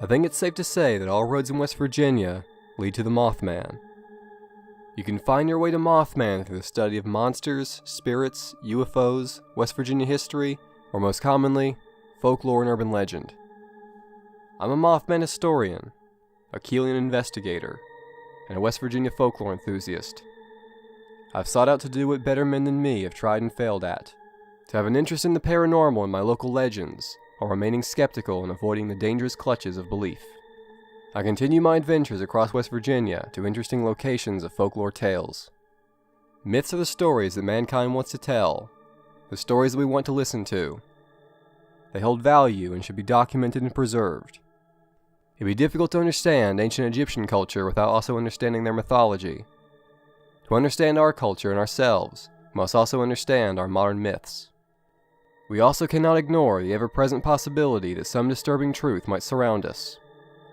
I think it's safe to say that all roads in West Virginia lead to the Mothman. You can find your way to Mothman through the study of monsters, spirits, UFOs, West Virginia history, or most commonly, folklore and urban legend. I'm a Mothman historian, a Keelan investigator, and a West Virginia folklore enthusiast. I've sought out to do what better men than me have tried and failed at, to have an interest in the paranormal and my local legends, while remaining skeptical and avoiding the dangerous clutches of belief. I continue my adventures across West Virginia to interesting locations of folklore tales. Myths are the stories that mankind wants to tell, the stories that we want to listen to. They hold value and should be documented and preserved. It'd be difficult to understand ancient Egyptian culture without also understanding their mythology. To understand our culture and ourselves, we must also understand our modern myths. We also cannot ignore the ever-present possibility that some disturbing truth might surround us,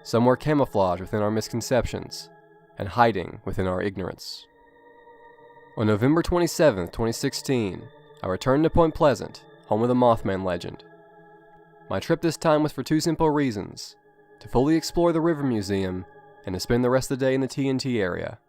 somewhere camouflaged within our misconceptions, and hiding within our ignorance. On November 27, 2016, I returned to Point Pleasant, home of the Mothman legend. My trip this time was for two simple reasons: to fully explore the River Museum, and to spend the rest of the day in the TNT area.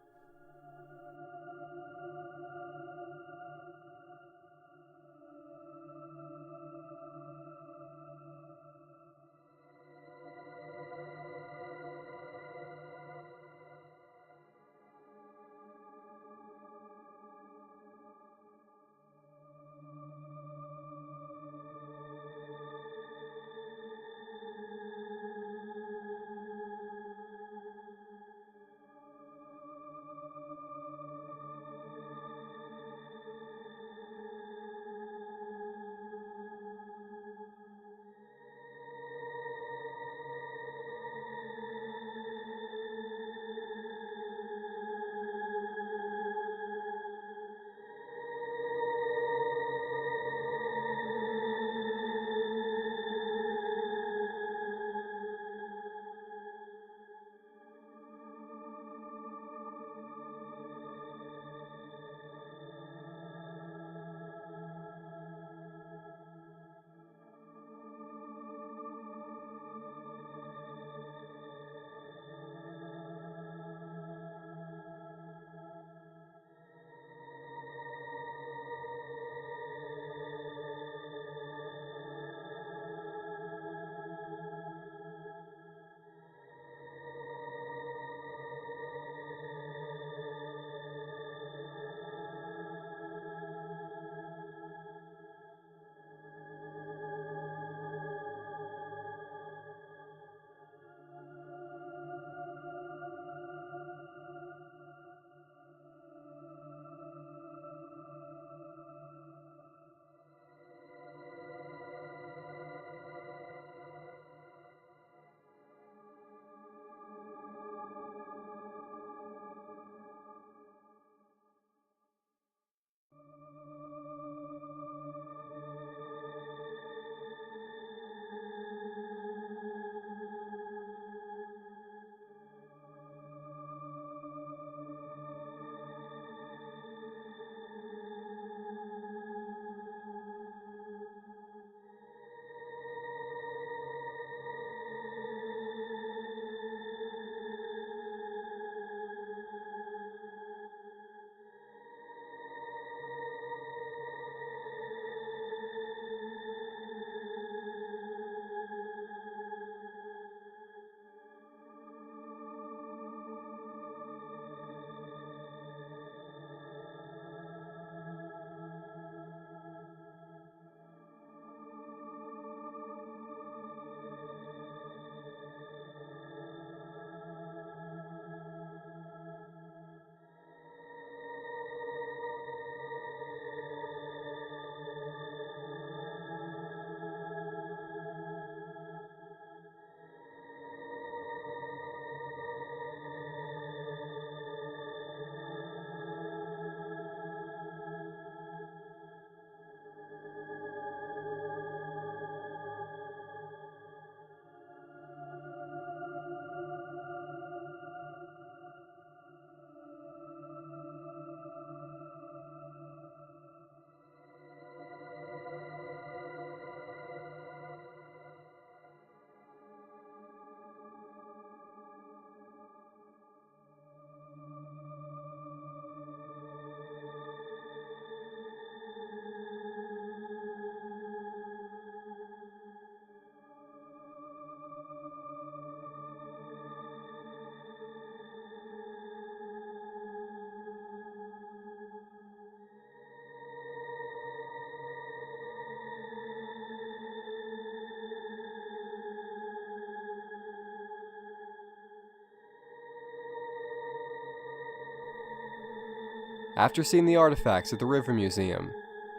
After seeing the artifacts at the River Museum,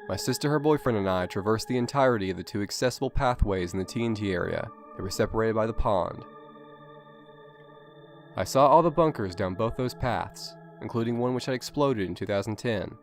my sister, her boyfriend, and I traversed the entirety of the 2 accessible pathways in the TNT area that were separated by the pond. I saw all the bunkers down both those paths, including one which had exploded in 2010.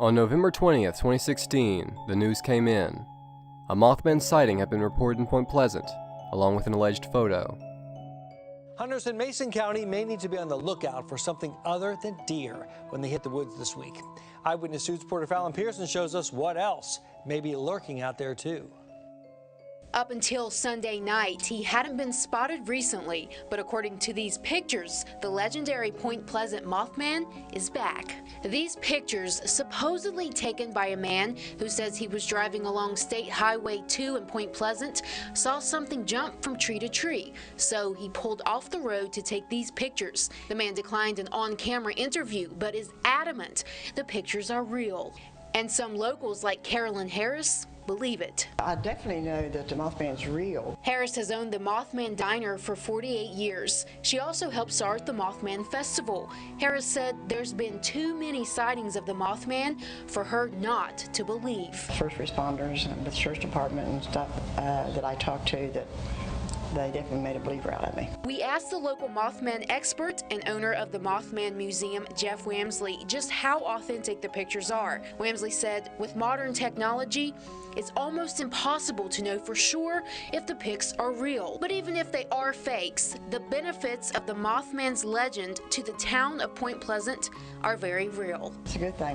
On November 20th, 2016, the news came in. A Mothman sighting had been reported in Point Pleasant, along with an alleged photo. Hunters in Mason County may need to be on the lookout for something other than deer when they hit the woods this week. Eyewitness News reporter Fallon Pearson shows us what else may be lurking out there too. Up until Sunday night, he hadn't been spotted recently, but according to these pictures, the legendary Point Pleasant Mothman is back. These pictures, supposedly taken by a man who says he was driving along State Highway 2 in Point Pleasant, saw something jump from tree to tree, so he pulled off the road to take these pictures. The man declined an on-camera interview, but is adamant the pictures are real. And some locals like Carolyn Harris believe it. I definitely know that the Mothman's real. Harris has owned the Mothman Diner for 48 years. She also helped start the Mothman Festival. Harris said there's been too many sightings of the Mothman for her not to believe. First responders and the church department and stuff that I talked to, that they definitely made a believer out of me. We asked the local Mothman expert and owner of the Mothman Museum, Jeff Wamsley, just how authentic the pictures are. Wamsley said, with modern technology, it's almost impossible to know for sure if the pics are real. But even if they are fakes, the benefits of the Mothman's legend to the town of Point Pleasant are very real. It's a good thing.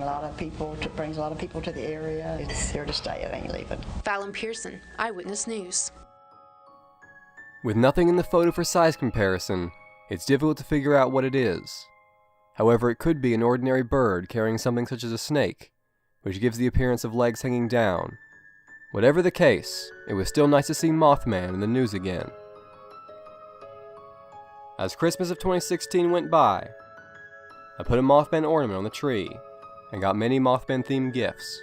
Brings a lot of people to the area. It's here to stay. It ain't leaving. Fallon Pearson, Eyewitness News. With nothing in the photo for size comparison, it's difficult to figure out what it is. However, it could be an ordinary bird carrying something such as a snake, which gives the appearance of legs hanging down. Whatever the case, it was still nice to see Mothman in the news again. As Christmas of 2016 went by, I put a Mothman ornament on the tree and got many Mothman-themed gifts.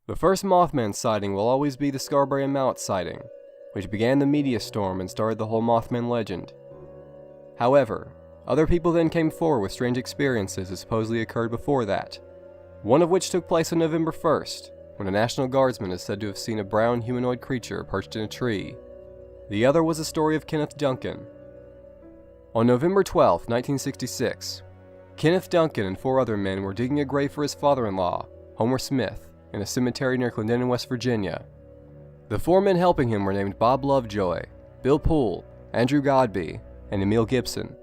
The first Mothman sighting will always be the Scarberry Mallett sighting, which began the media storm and started the whole Mothman legend. However, other people then came forward with strange experiences that supposedly occurred before that, one of which took place on November 1st, when a National Guardsman is said to have seen a brown humanoid creature perched in a tree. The other was the story of Kenneth Duncan. On November 12, 1966, Kenneth Duncan and 4 other men were digging a grave for his father-in-law, Homer Smith, in a cemetery near Clendenin, West Virginia. The 4 men helping him were named Bob Lovejoy, Bill Poole, Andrew Godby, and Emil Gibson.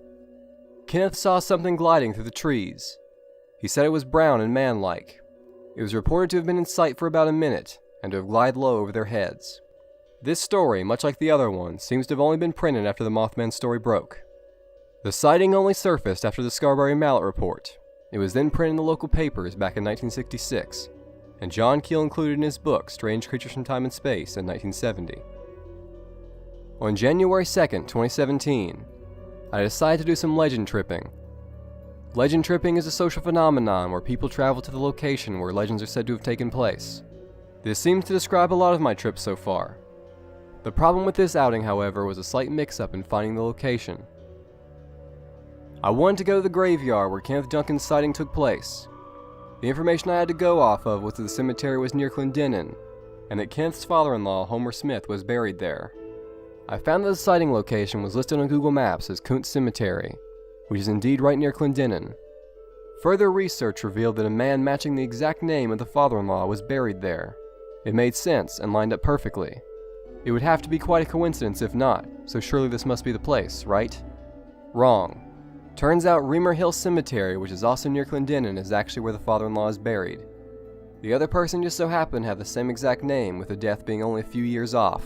Kenneth saw something gliding through the trees. He said it was brown and man-like. It was reported to have been in sight for about a minute, and to have glided low over their heads. This story, much like the other one, seems to have only been printed after the Mothman story broke. The sighting only surfaced after the Scarberry Mallett report. It was then printed in the local papers back in 1966, and John Keel included in his book Strange Creatures from Time and Space in 1970. On January 2nd, 2017, I decided to do some legend tripping. Legend tripping is a social phenomenon where people travel to the location where legends are said to have taken place. This seems to describe a lot of my trips so far. The problem with this outing, however, was a slight mix-up in finding the location. I wanted to go to the graveyard where Kenneth Duncan's sighting took place. The information I had to go off of was that the cemetery was near Clendenin, and that Kenneth's father-in-law, Homer Smith, was buried there. I found that the sighting location was listed on Google Maps as Kuntz Cemetery, which is indeed right near Clendenin. Further research revealed that a man matching the exact name of the father-in-law was buried there. It made sense and lined up perfectly. It would have to be quite a coincidence if not, so surely this must be the place, right? Wrong. Turns out Reamer Hill Cemetery, which is also near Clendenin, is actually where the father-in-law is buried. The other person just so happened to have the same exact name, with the death being only a few years off.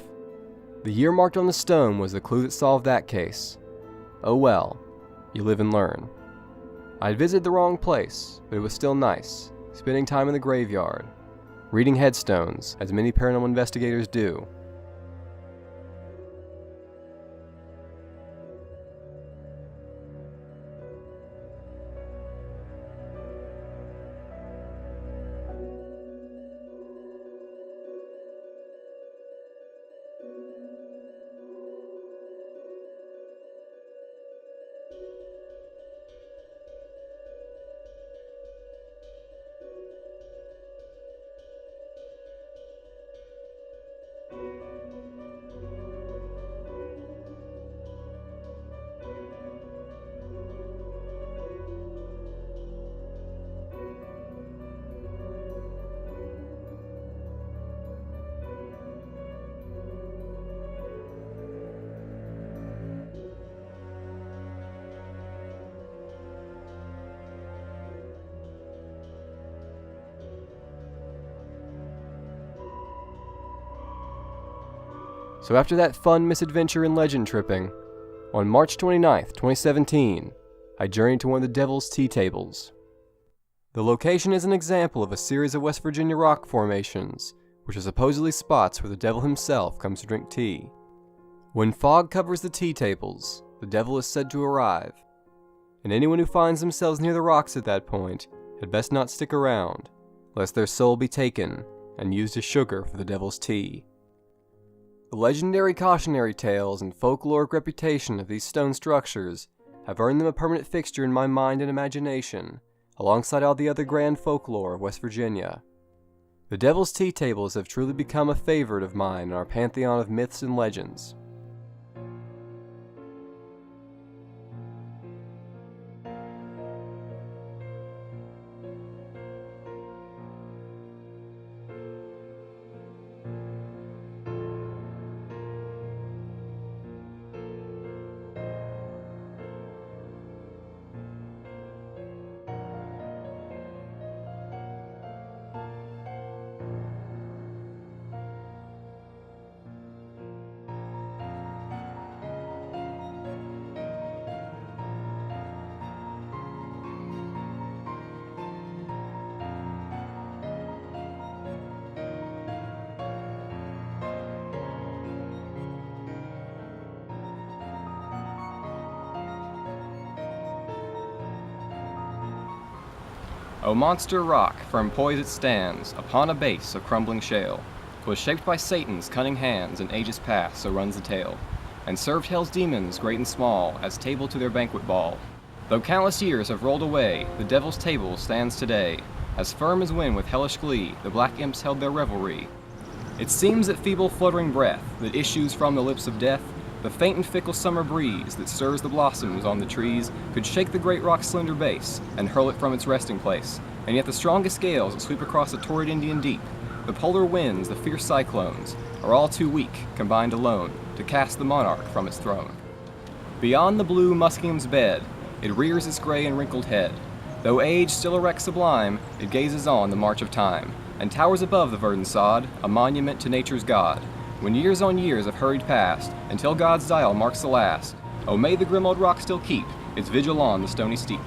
The year marked on the stone was the clue that solved that case. Oh well, you live and learn. I'd visited the wrong place, but it was still nice, spending time in the graveyard, reading headstones, as many paranormal investigators do. So after that fun misadventure in legend tripping, on March 29th, 2017, I journeyed to one of the Devil's Tea Tables. The location is an example of a series of West Virginia rock formations, which are supposedly spots where the devil himself comes to drink tea. When fog covers the tea tables, the devil is said to arrive, and anyone who finds themselves near the rocks at that point had best not stick around, lest their soul be taken and used as sugar for the devil's tea. The legendary cautionary tales and folkloric reputation of these stone structures have earned them a permanent fixture in my mind and imagination, alongside all the other grand folklore of West Virginia. The Devil's Tea Tables have truly become a favorite of mine in our pantheon of myths and legends. O monster rock, firm poised it stands, upon a base of crumbling shale. 'Twas shaped by Satan's cunning hands in ages past, so runs the tale, and served hell's demons, great and small, as table to their banquet ball. Though countless years have rolled away, the devil's table stands today, as firm as when with hellish glee the black imps held their revelry. It seems that feeble fluttering breath that issues from the lips of death, the faint and fickle summer breeze that stirs the blossoms on the trees, could shake the great rock's slender base and hurl it from its resting place. And yet the strongest gales that sweep across the torrid Indian deep, the polar winds, the fierce cyclones, are all too weak, combined alone, to cast the monarch from its throne. Beyond the blue Muskingum's bed, it rears its gray and wrinkled head. Though age still erects sublime, it gazes on the march of time, and towers above the verdant sod, a monument to nature's God. When years on years have hurried past, until God's dial marks the last, oh may the grim old rock still keep its vigil on the stony steep.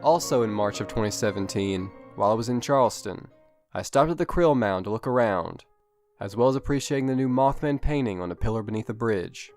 Also in March of 2017, while I was in Charleston, I stopped at the Krill Mound to look around, as well as appreciating the new Mothman painting on a pillar beneath a bridge.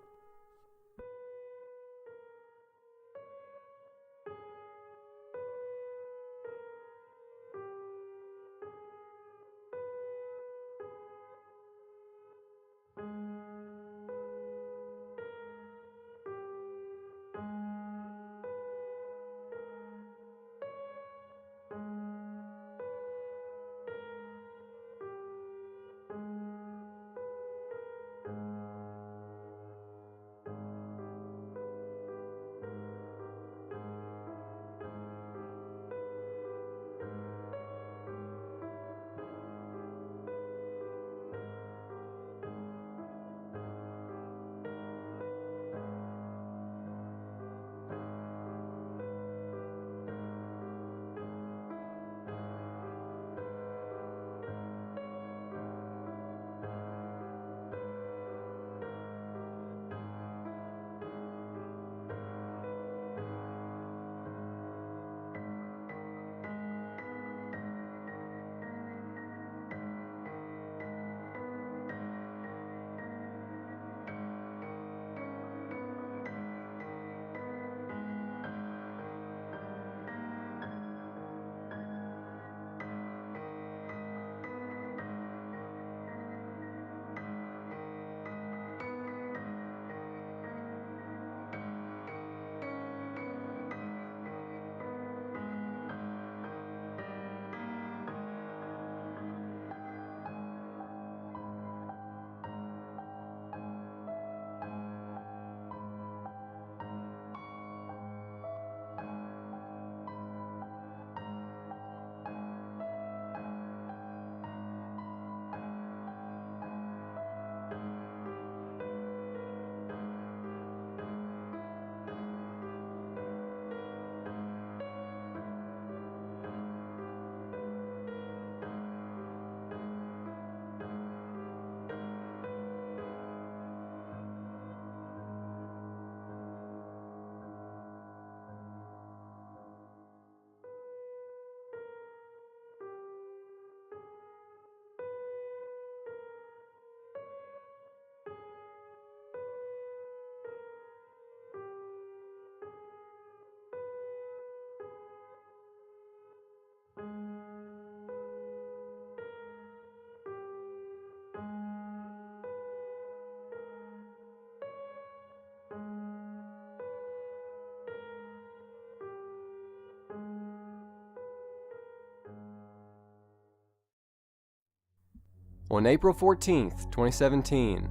On April 14th, 2017,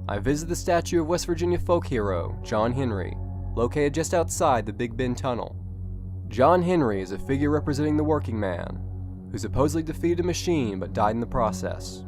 I visited the statue of West Virginia folk hero John Henry, located just outside the Big Bend Tunnel. John Henry is a figure representing the working man, who supposedly defeated a machine but died in the process.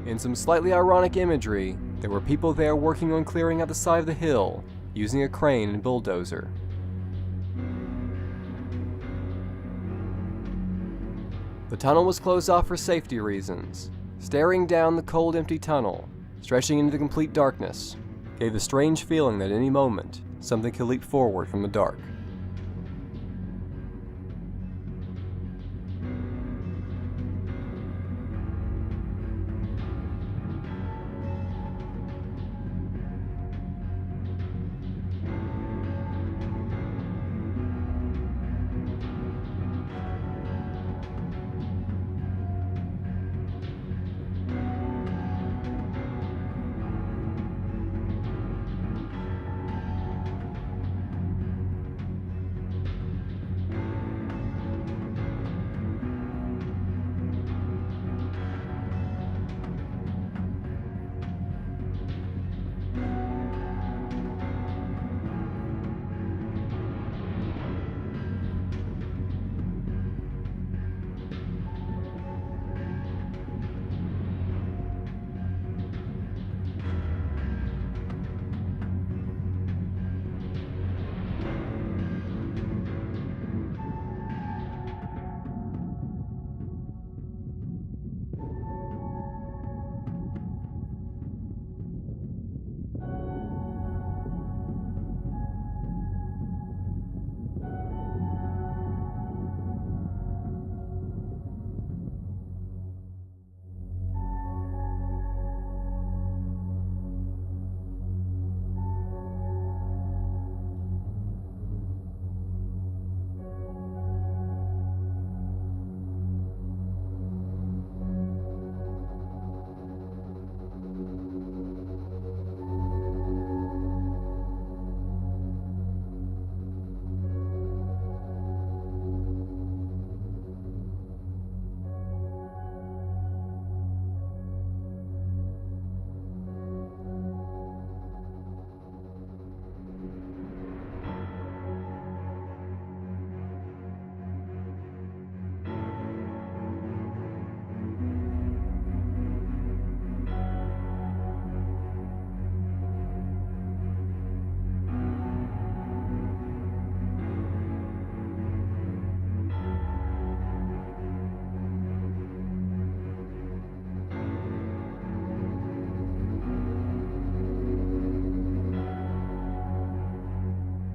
In some slightly ironic imagery, there were people there working on clearing out the side of the hill, using a crane and bulldozer. The tunnel was closed off for safety reasons. Staring down the cold, empty tunnel, stretching into the complete darkness, gave a strange feeling that at any moment, something could leap forward from the dark.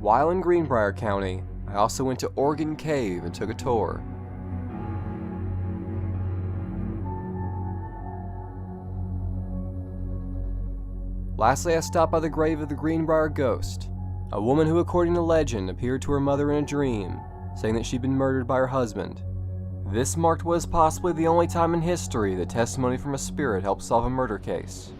While in Greenbrier County, I also went to Organ Cave and took a tour. Lastly, I stopped by the grave of the Greenbrier Ghost, a woman who, according to legend, appeared to her mother in a dream, saying that she'd been murdered by her husband. This marked what is possibly the only time in history that testimony from a spirit helped solve a murder case.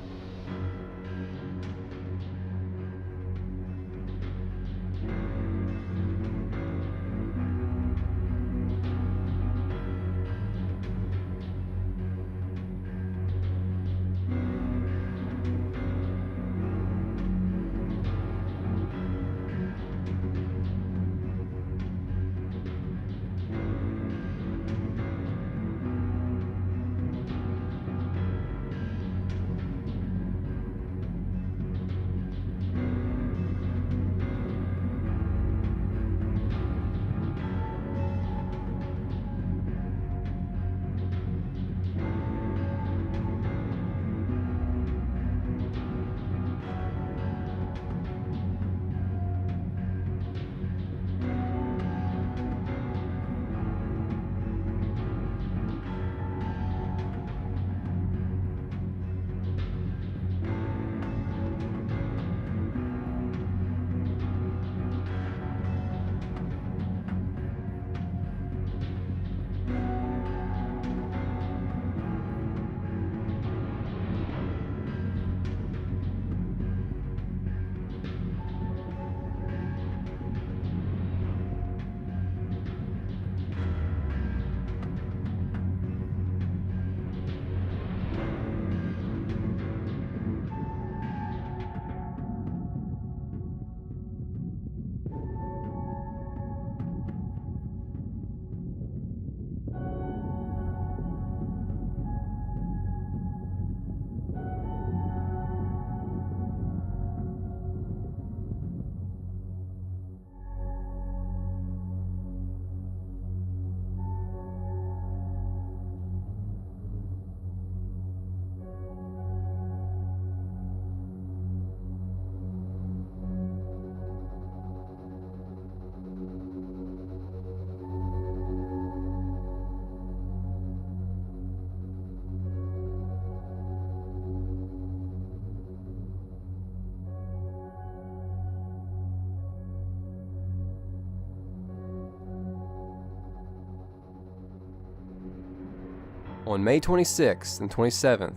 On May 26th and 27th,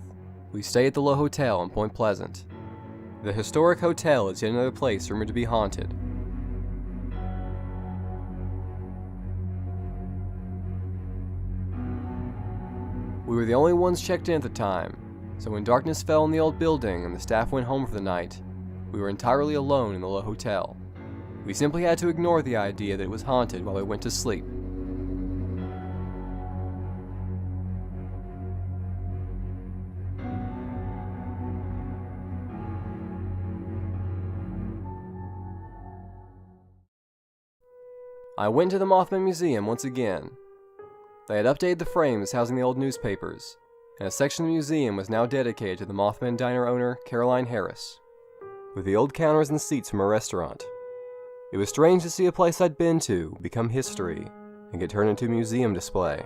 we stayed at the Lowe Hotel in Point Pleasant. The historic hotel is yet another place rumored to be haunted. We were the only ones checked in at the time, so when darkness fell on the old building and the staff went home for the night, we were entirely alone in the Lowe Hotel. We simply had to ignore the idea that it was haunted while we went to sleep. I went to the Mothman Museum once again. They had updated the frames housing the old newspapers, and a section of the museum was now dedicated to the Mothman Diner owner, Caroline Harris, with the old counters and seats from her restaurant. It was strange to see a place I'd been to become history and get turned into a museum display.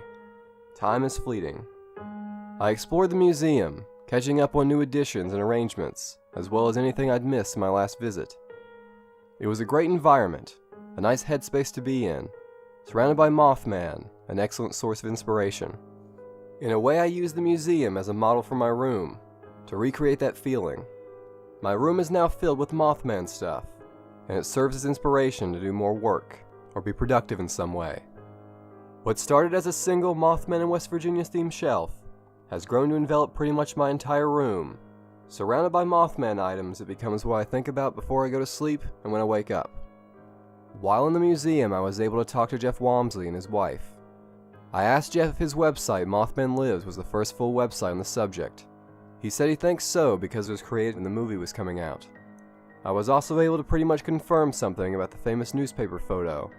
Time is fleeting. I explored the museum, catching up on new additions and arrangements, as well as anything I'd missed in my last visit. It was a great environment, a nice headspace to be in, surrounded by Mothman, an excellent source of inspiration. In a way, I used the museum as a model for my room, to recreate that feeling. My room is now filled with Mothman stuff, and it serves as inspiration to do more work, or be productive in some way. What started as a single Mothman in West Virginia themed shelf has grown to envelop pretty much my entire room. Surrounded by Mothman items, it becomes what I think about before I go to sleep and when I wake up. While in the museum, I was able to talk to Jeff Walmsley and his wife. I asked Jeff if his website, Mothman Lives, was the first full website on the subject. He said he thinks so because it was created when the movie was coming out. I was also able to pretty much confirm something about the famous newspaper photo.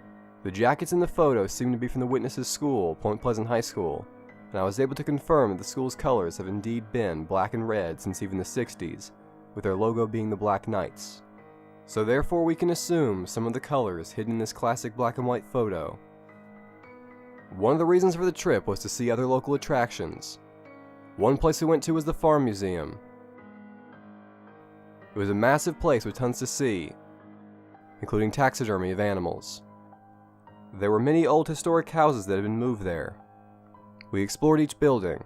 The jackets in the photo seemed to be from the witness's school, Point Pleasant High School, and I was able to confirm that the school's colors have indeed been black and red since even the 60s, with their logo being the Black Knights. So therefore we can assume some of the colors hidden in this classic black and white photo. One of the reasons for the trip was to see other local attractions. One place we went to was the Farm Museum. It was a massive place with tons to see, including taxidermy of animals. There were many old historic houses that had been moved there. We explored each building.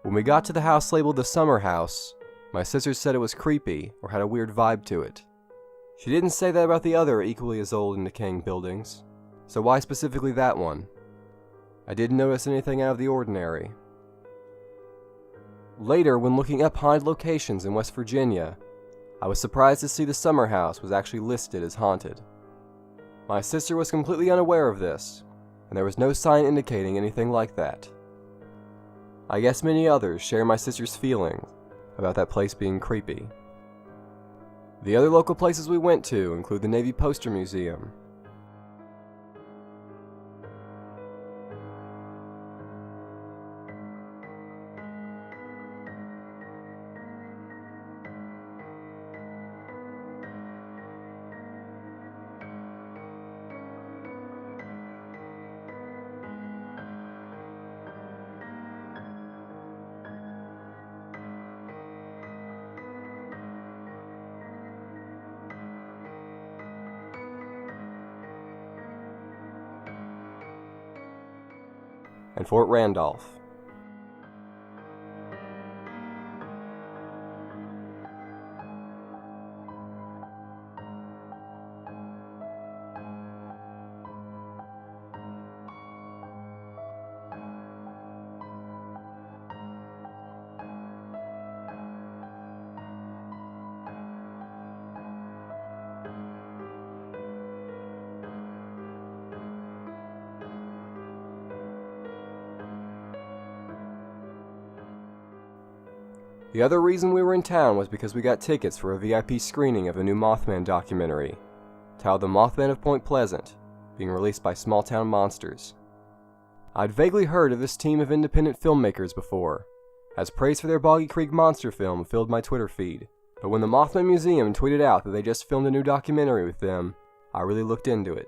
When we got to the house labeled the Summer House, my sister said it was creepy or had a weird vibe to it. She didn't say that about the other equally as old and decaying buildings, so why specifically that one? I didn't notice anything out of the ordinary. Later, when looking up haunted locations in West Virginia, I was surprised to see the Summer House was actually listed as haunted. My sister was completely unaware of this, and there was no sign indicating anything like that. I guess many others share my sister's feelings about that place being creepy. The other local places we went to include the Navy Poster Museum, and Fort Randolph. The other reason we were in town was because we got tickets for a VIP screening of a new Mothman documentary, titled The Mothman of Point Pleasant, being released by Small Town Monsters. I'd vaguely heard of this team of independent filmmakers before, as praise for their Boggy Creek monster film filled my Twitter feed, but when the Mothman Museum tweeted out that they just filmed a new documentary with them, I really looked into it.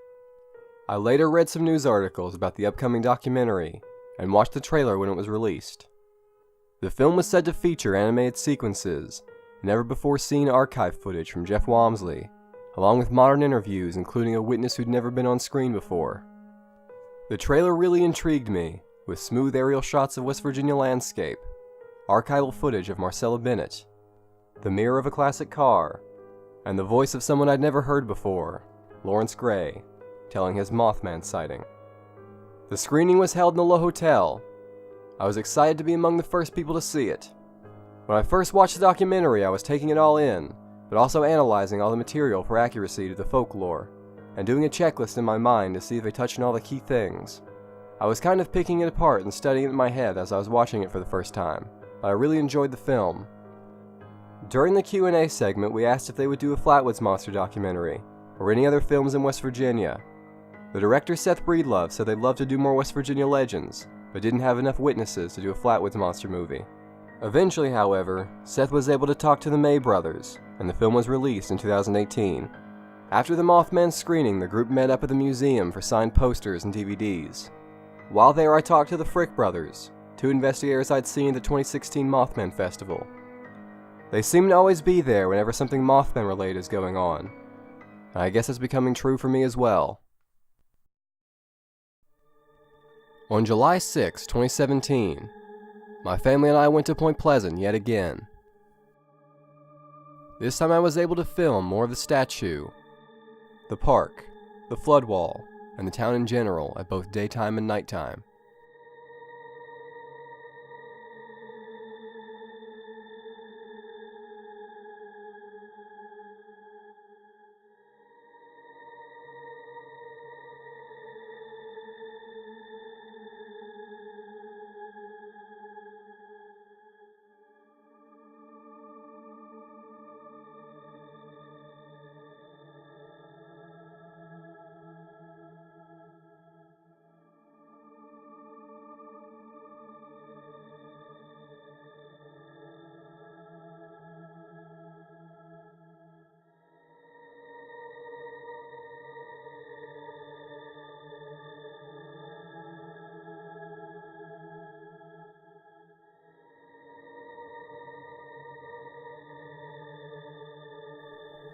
I later read some news articles about the upcoming documentary, and watched the trailer when it was released. The film was said to feature animated sequences, never before seen archive footage from Jeff Wamsley, along with modern interviews including a witness who'd never been on screen before. The trailer really intrigued me, with smooth aerial shots of West Virginia landscape, archival footage of Marcella Bennett, the mirror of a classic car, and the voice of someone I'd never heard before, Lawrence Gray, telling his Mothman sighting. The screening was held in the Lowe Hotel. I was excited to be among the first people to see it. When I first watched the documentary, I was taking it all in, but also analyzing all the material for accuracy to the folklore, and doing a checklist in my mind to see if they touched on all the key things. I was kind of picking it apart and studying it in my head as I was watching it for the first time, but I really enjoyed the film. During the Q&A segment, we asked if they would do a Flatwoods Monster documentary, or any other films in West Virginia. The director Seth Breedlove said they'd love to do more West Virginia legends, but didn't have enough witnesses to do a Flatwoods Monster movie. Eventually, however, Seth was able to talk to the May brothers, and the film was released in 2018. After the Mothman screening, the group met up at the museum for signed posters and DVDs. While there, I talked to the Frick brothers, two investigators I'd seen at the 2016 Mothman Festival. They seem to always be there whenever something Mothman related is going on. I guess it's becoming true for me as well. On July 6, 2017, my family and I went to Point Pleasant yet again. This time I was able to film more of the statue, the park, the flood wall, and the town in general at both daytime and nighttime.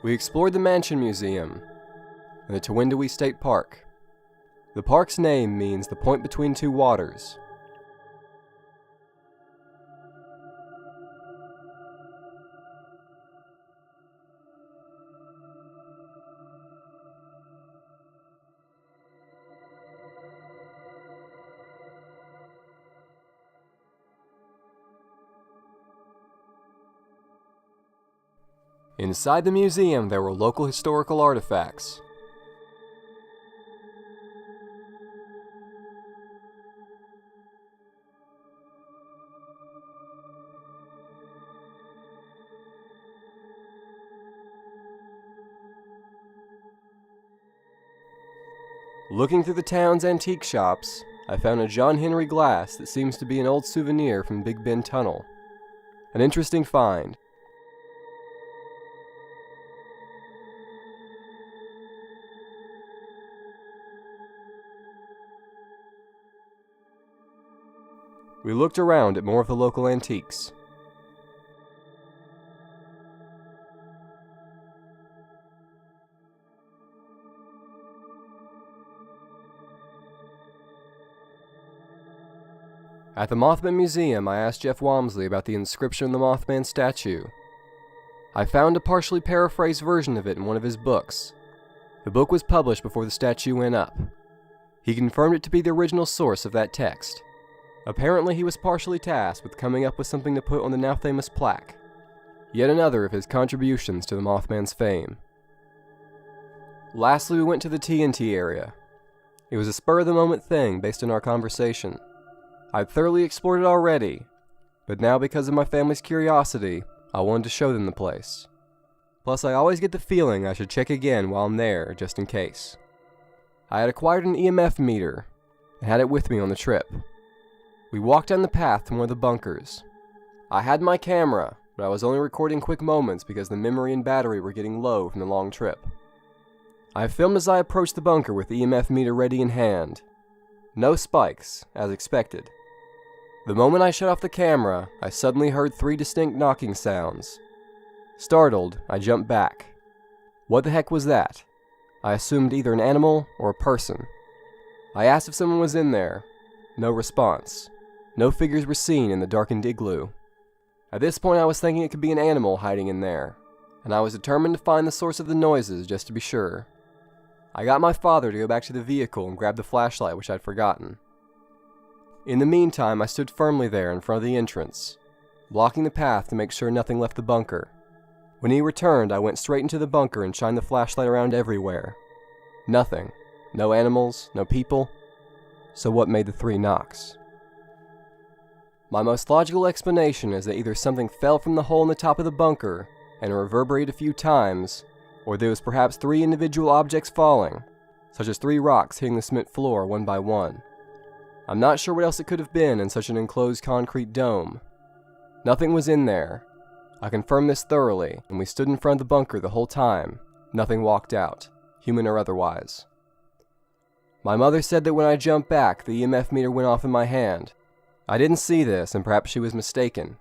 We explored the Mansion Museum and the Tewindewi State Park. The park's name means the point between two waters. Inside the museum, there were local historical artifacts. Looking through the town's antique shops, I found a John Henry glass that seems to be an old souvenir from Big Bend Tunnel. An interesting find. We looked around at more of the local antiques. At the Mothman Museum, I asked Jeff Wamsley about the inscription on the Mothman statue. I found a partially paraphrased version of it in one of his books. The book was published before the statue went up. He confirmed it to be the original source of that text. Apparently, he was partially tasked with coming up with something to put on the now famous plaque. Yet another of his contributions to the Mothman's fame. Lastly, we went to the TNT area. It was a spur-of-the-moment thing based on our conversation. I'd thoroughly explored it already, but now because of my family's curiosity, I wanted to show them the place. Plus, I always get the feeling I should check again while I'm there, just in case. I had acquired an EMF meter, and had it with me on the trip. We walked down the path to one of the bunkers. I had my camera, but I was only recording quick moments because the memory and battery were getting low from the long trip. I filmed as I approached the bunker with the EMF meter ready in hand. No spikes, as expected. The moment I shut off the camera, I suddenly heard 3 distinct knocking sounds. Startled, I jumped back. What the heck was that? I assumed either an animal or a person. I asked if someone was in there. No response. No figures were seen in the darkened igloo. At this point I was thinking it could be an animal hiding in there, and I was determined to find the source of the noises just to be sure. I got my father to go back to the vehicle and grab the flashlight which I'd forgotten. In the meantime, I stood firmly there in front of the entrance, blocking the path to make sure nothing left the bunker. When he returned, I went straight into the bunker and shined the flashlight around everywhere. Nothing. No animals, no people. So what made the 3 knocks? My most logical explanation is that either something fell from the hole in the top of the bunker and reverberated a few times, or there was perhaps 3 individual objects falling, such as 3 rocks hitting the cement floor one by one. I'm not sure what else it could have been in such an enclosed concrete dome. Nothing was in there. I confirmed this thoroughly, and we stood in front of the bunker the whole time. Nothing walked out, human or otherwise. My mother said that when I jumped back, the EMF meter went off in my hand. I didn't see this, and perhaps she was mistaken.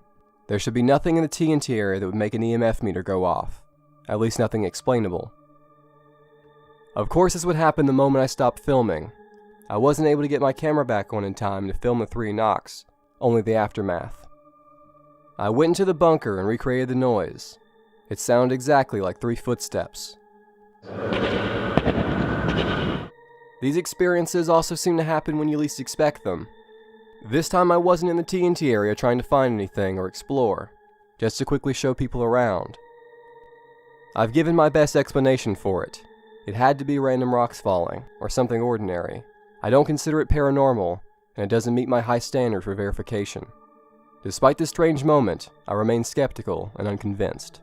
There should be nothing in the TNT area that would make an EMF meter go off. At least nothing explainable. Of course, this would happen the moment I stopped filming. I wasn't able to get my camera back on in time to film the 3 knocks, only the aftermath. I went into the bunker and recreated the noise. It sounded exactly like 3 footsteps. These experiences also seem to happen when you least expect them. This time I wasn't in the TNT area trying to find anything or explore, just to quickly show people around. I've given my best explanation for it. It had to be random rocks falling, or something ordinary. I don't consider it paranormal, and it doesn't meet my high standard for verification. Despite this strange moment, I remain skeptical and unconvinced.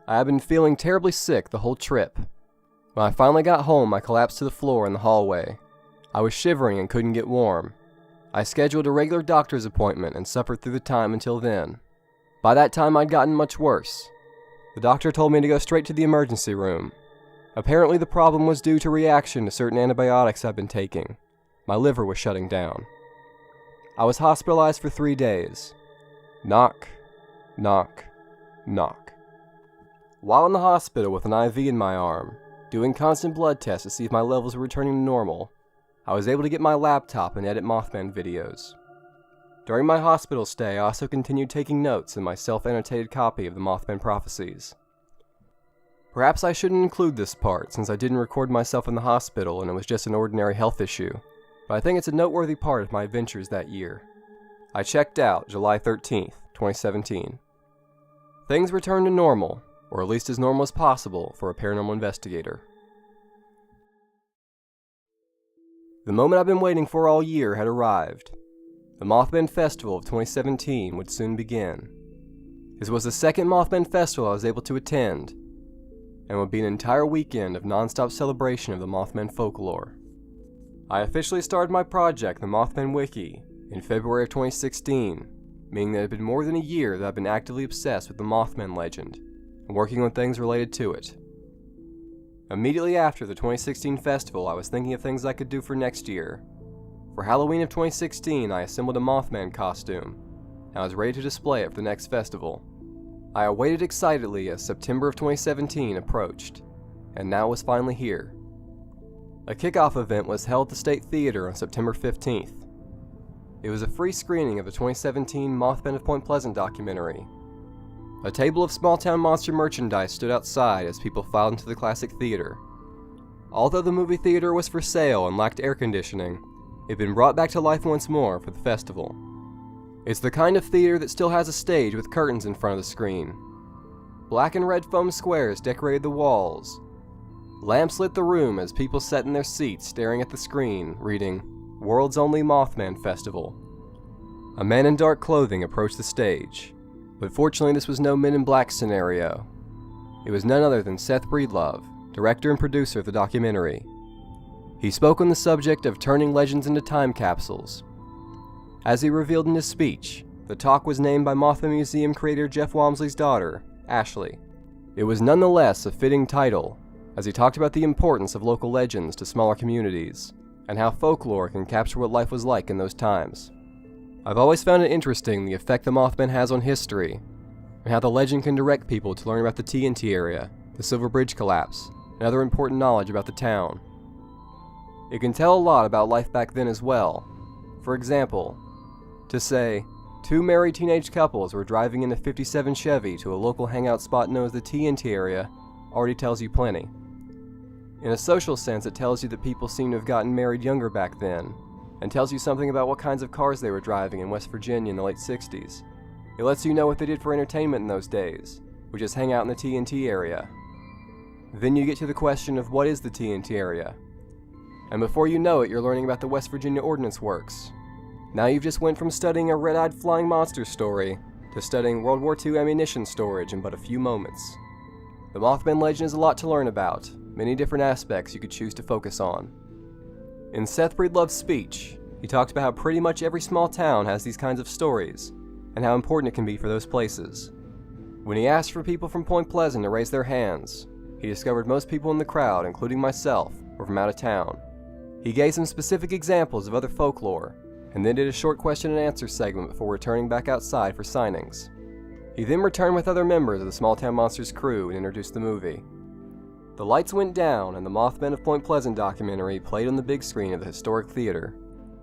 I have been feeling terribly sick the whole trip. When I finally got home, I collapsed to the floor in the hallway. I was shivering and couldn't get warm. I scheduled a regular doctor's appointment and suffered through the time until then. By that time, I'd gotten much worse. The doctor told me to go straight to the emergency room. Apparently, the problem was due to reaction to certain antibiotics I'd been taking. My liver was shutting down. I was hospitalized for 3 days. Knock, knock, knock. While in the hospital with an IV in my arm, doing constant blood tests to see if my levels were returning to normal, I was able to get my laptop and edit Mothman videos. During my hospital stay, I also continued taking notes in my self-annotated copy of the Mothman prophecies. Perhaps I shouldn't include this part since I didn't record myself in the hospital and it was just an ordinary health issue, but I think it's a noteworthy part of my adventures that year. I checked out July 13th, 2017. Things returned to normal, or at least as normal as possible for a paranormal investigator. The moment I've been waiting for all year had arrived. The Mothman Festival of 2017 would soon begin. This was the second Mothman Festival I was able to attend, and would be an entire weekend of non-stop celebration of the Mothman folklore. I officially started my project, the Mothman Wiki, in February of 2016, meaning that it had been more than a year that I've been actively obsessed with the Mothman legend, and working on things related to it. Immediately after the 2016 festival, I was thinking of things I could do for next year. For Halloween of 2016, I assembled a Mothman costume, and I was ready to display it for the next festival. I awaited excitedly as September of 2017 approached, and now it was finally here. A kickoff event was held at the State Theater on September 15th. It was a free screening of the 2017 Mothman of Point Pleasant documentary. A table of small-town monster merchandise stood outside as people filed into the classic theater. Although the movie theater was for sale and lacked air conditioning, it had been brought back to life once more for the festival. It's the kind of theater that still has a stage with curtains in front of the screen. Black and red foam squares decorated the walls. Lamps lit the room as people sat in their seats staring at the screen, reading, "World's Only Mothman Festival." A man in dark clothing approached the stage, but fortunately this was no Men in Black scenario. It was none other than Seth Breedlove, director and producer of the documentary. He spoke on the subject of turning legends into time capsules. As he revealed in his speech, the talk was named by Mothman Museum creator Jeff Wamsley's daughter, Ashley. It was nonetheless a fitting title, as he talked about the importance of local legends to smaller communities, and how folklore can capture what life was like in those times. I've always found it interesting the effect the Mothman has on history, and how the legend can direct people to learn about the TNT area, the Silver Bridge collapse, and other important knowledge about the town. It can tell a lot about life back then as well. For example, to say, 2 married teenage couples were driving in a '57 Chevy to a local hangout spot known as the TNT area already tells you plenty. In a social sense, it tells you that people seem to have gotten married younger back then, and tells you something about what kinds of cars they were driving in West Virginia in the late 60s. It lets you know what they did for entertainment in those days, which is hang out in the TNT area. Then you get to the question of what is the TNT area? And before you know it, you're learning about the West Virginia Ordnance Works. Now you've just went from studying a red-eyed flying monster story to studying World War II ammunition storage in but a few moments. The Mothman legend is a lot to learn about, many different aspects you could choose to focus on. In Seth Breedlove's speech, he talked about how pretty much every small town has these kinds of stories, and how important it can be for those places. When he asked for people from Point Pleasant to raise their hands, he discovered most people in the crowd, including myself, were from out of town. He gave some specific examples of other folklore, and then did a short question and answer segment before returning back outside for signings. He then returned with other members of the Small Town Monsters crew and introduced the movie. The lights went down and the Mothman of Point Pleasant documentary played on the big screen of the historic theater.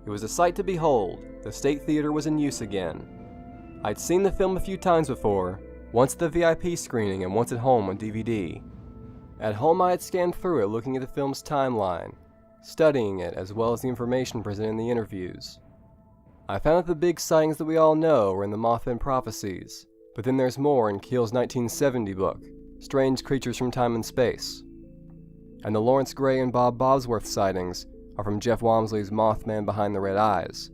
It was a sight to behold. The State Theater was in use again. I'd seen the film a few times before, once at the VIP screening and once at home on DVD. At home I had scanned through it looking at the film's timeline, studying it as well as the information presented in the interviews. I found that the big sightings that we all know were in the Mothman prophecies, but then there's more in Keel's 1970 book, Strange Creatures from Time and Space. And the Lawrence Gray and Bob Bosworth sightings are from Jeff Wamsley's Mothman Behind the Red Eyes,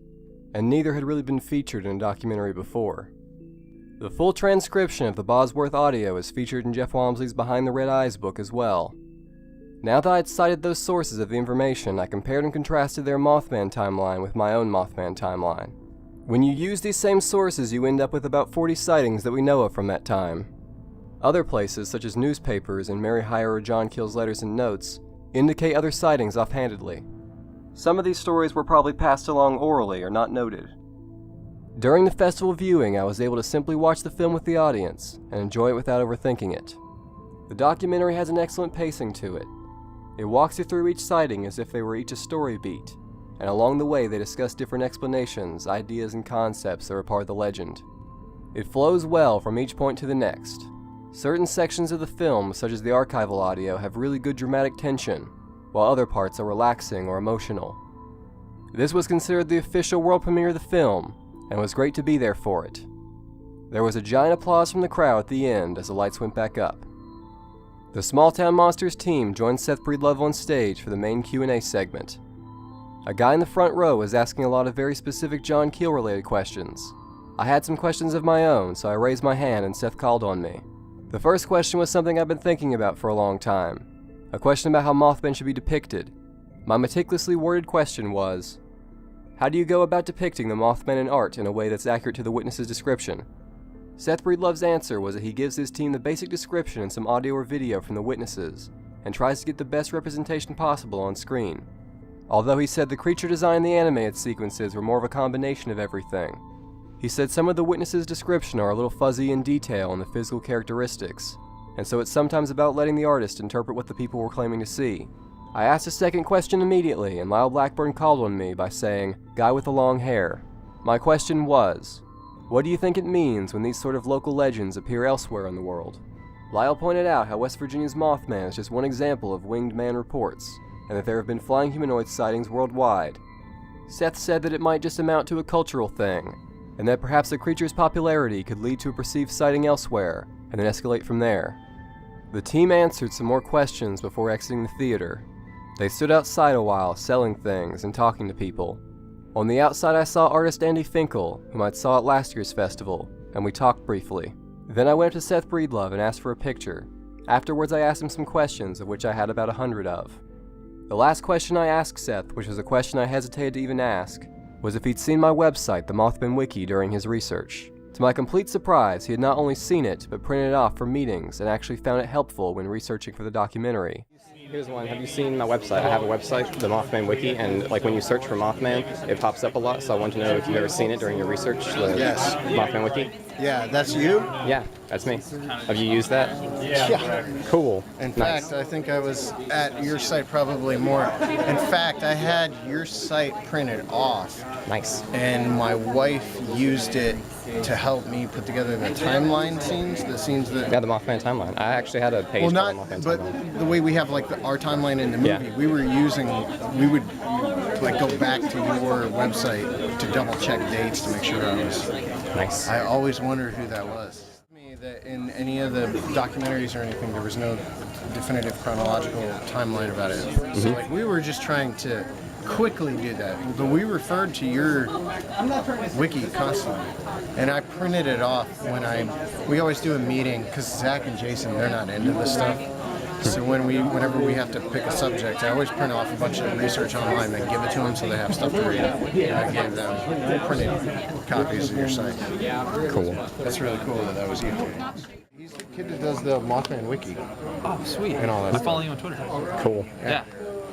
and neither had really been featured in a documentary before. The full transcription of the Bosworth audio is featured in Jeff Wamsley's Behind the Red Eyes book as well. Now that I had cited those sources of the information, I compared and contrasted their Mothman timeline with my own Mothman timeline. When you use these same sources, you end up with about 40 sightings that we know of from that time. Other places, such as newspapers and Mary Hyre or John Keel's letters and notes, indicate other sightings offhandedly. Some of these stories were probably passed along orally or not noted. During the festival viewing, I was able to simply watch the film with the audience and enjoy it without overthinking it. The documentary has an excellent pacing to it. It walks you through each sighting as if they were each a story beat, and along the way they discuss different explanations, ideas, and concepts that are part of the legend. It flows well from each point to the next. Certain sections of the film, such as the archival audio, have really good dramatic tension, while other parts are relaxing or emotional. This was considered the official world premiere of the film, and was great to be there for it. There was a giant applause from the crowd at the end as the lights went back up. The Small Town Monsters team joined Seth Breedlove on stage for the main Q&A segment. A guy in the front row was asking a lot of very specific John Keel related questions. I had some questions of my own, so I raised my hand and Seth called on me. The first question was something I've been thinking about for a long time. A question about how Mothman should be depicted. My meticulously worded question was, how do you go about depicting the Mothman in art in a way that's accurate to the witness's description? Seth Breedlove's answer was that he gives his team the basic description and some audio or video from the witnesses, and tries to get the best representation possible on screen. Although he said the creature design and the animated sequences were more of a combination of everything. He said some of the witnesses' description are a little fuzzy in detail on the physical characteristics, and so it's sometimes about letting the artist interpret what the people were claiming to see. I asked a second question immediately, and Lyle Blackburn called on me by saying, "Guy with the long hair." My question was, what do you think it means when these sort of local legends appear elsewhere in the world? Lyle pointed out how West Virginia's Mothman is just one example of winged man reports, and that there have been flying humanoid sightings worldwide. Seth said that it might just amount to a cultural thing, and that perhaps the creature's popularity could lead to a perceived sighting elsewhere, and then escalate from there. The team answered some more questions before exiting the theater. They stood outside a while, selling things and talking to people. On the outside I saw artist Andy Finkel, whom I saw at last year's festival, and we talked briefly. Then I went up to Seth Breedlove and asked for a picture. Afterwards I asked him some questions, of which I had about 100 of. The last question I asked Seth, which was a question I hesitated to even ask, was if he'd seen my website, the Mothman Wiki, during his research. To my complete surprise, he had not only seen it, but printed it off for meetings and actually found it helpful when researching for the documentary. Here's one. Have you seen my website? I have a website, the Mothman Wiki, and like when you search for Mothman, it pops up a lot, so I want to know if you've ever seen it during your research, the Yes. Mothman Wiki. Yeah, that's you? Yeah, that's me. Have you used that? Yeah. Cool. In Nice. fact, I think I was at your site probably more. In fact, I had your site printed off, Nice. and my wife used it to help me put together the timeline scenes, the scenes that... Yeah, the Mothman timeline. I actually had a page Well, called not, the Mothman but timeline. the way we have like our timeline in the movie, Yeah. we would like go back to your website to double check dates to make sure I was... Nice. I always wondered who that was. That in any of the documentaries or anything, there was no definitive chronological timeline about it. So like we were just trying to quickly do that, but we referred to your wiki constantly, and I printed it off when we always do a meeting because Zach and Jason, they're not into this stuff. So whenever we have to pick a subject, I always print off a bunch of research online and give it to them so they have stuff to read. And I gave them printed copies of your site. Cool. That's really cool that was you. He's the kid that does the Mothman Wiki. Oh, sweet. And all that I stuff. follow you on Twitter. Cool. Yeah.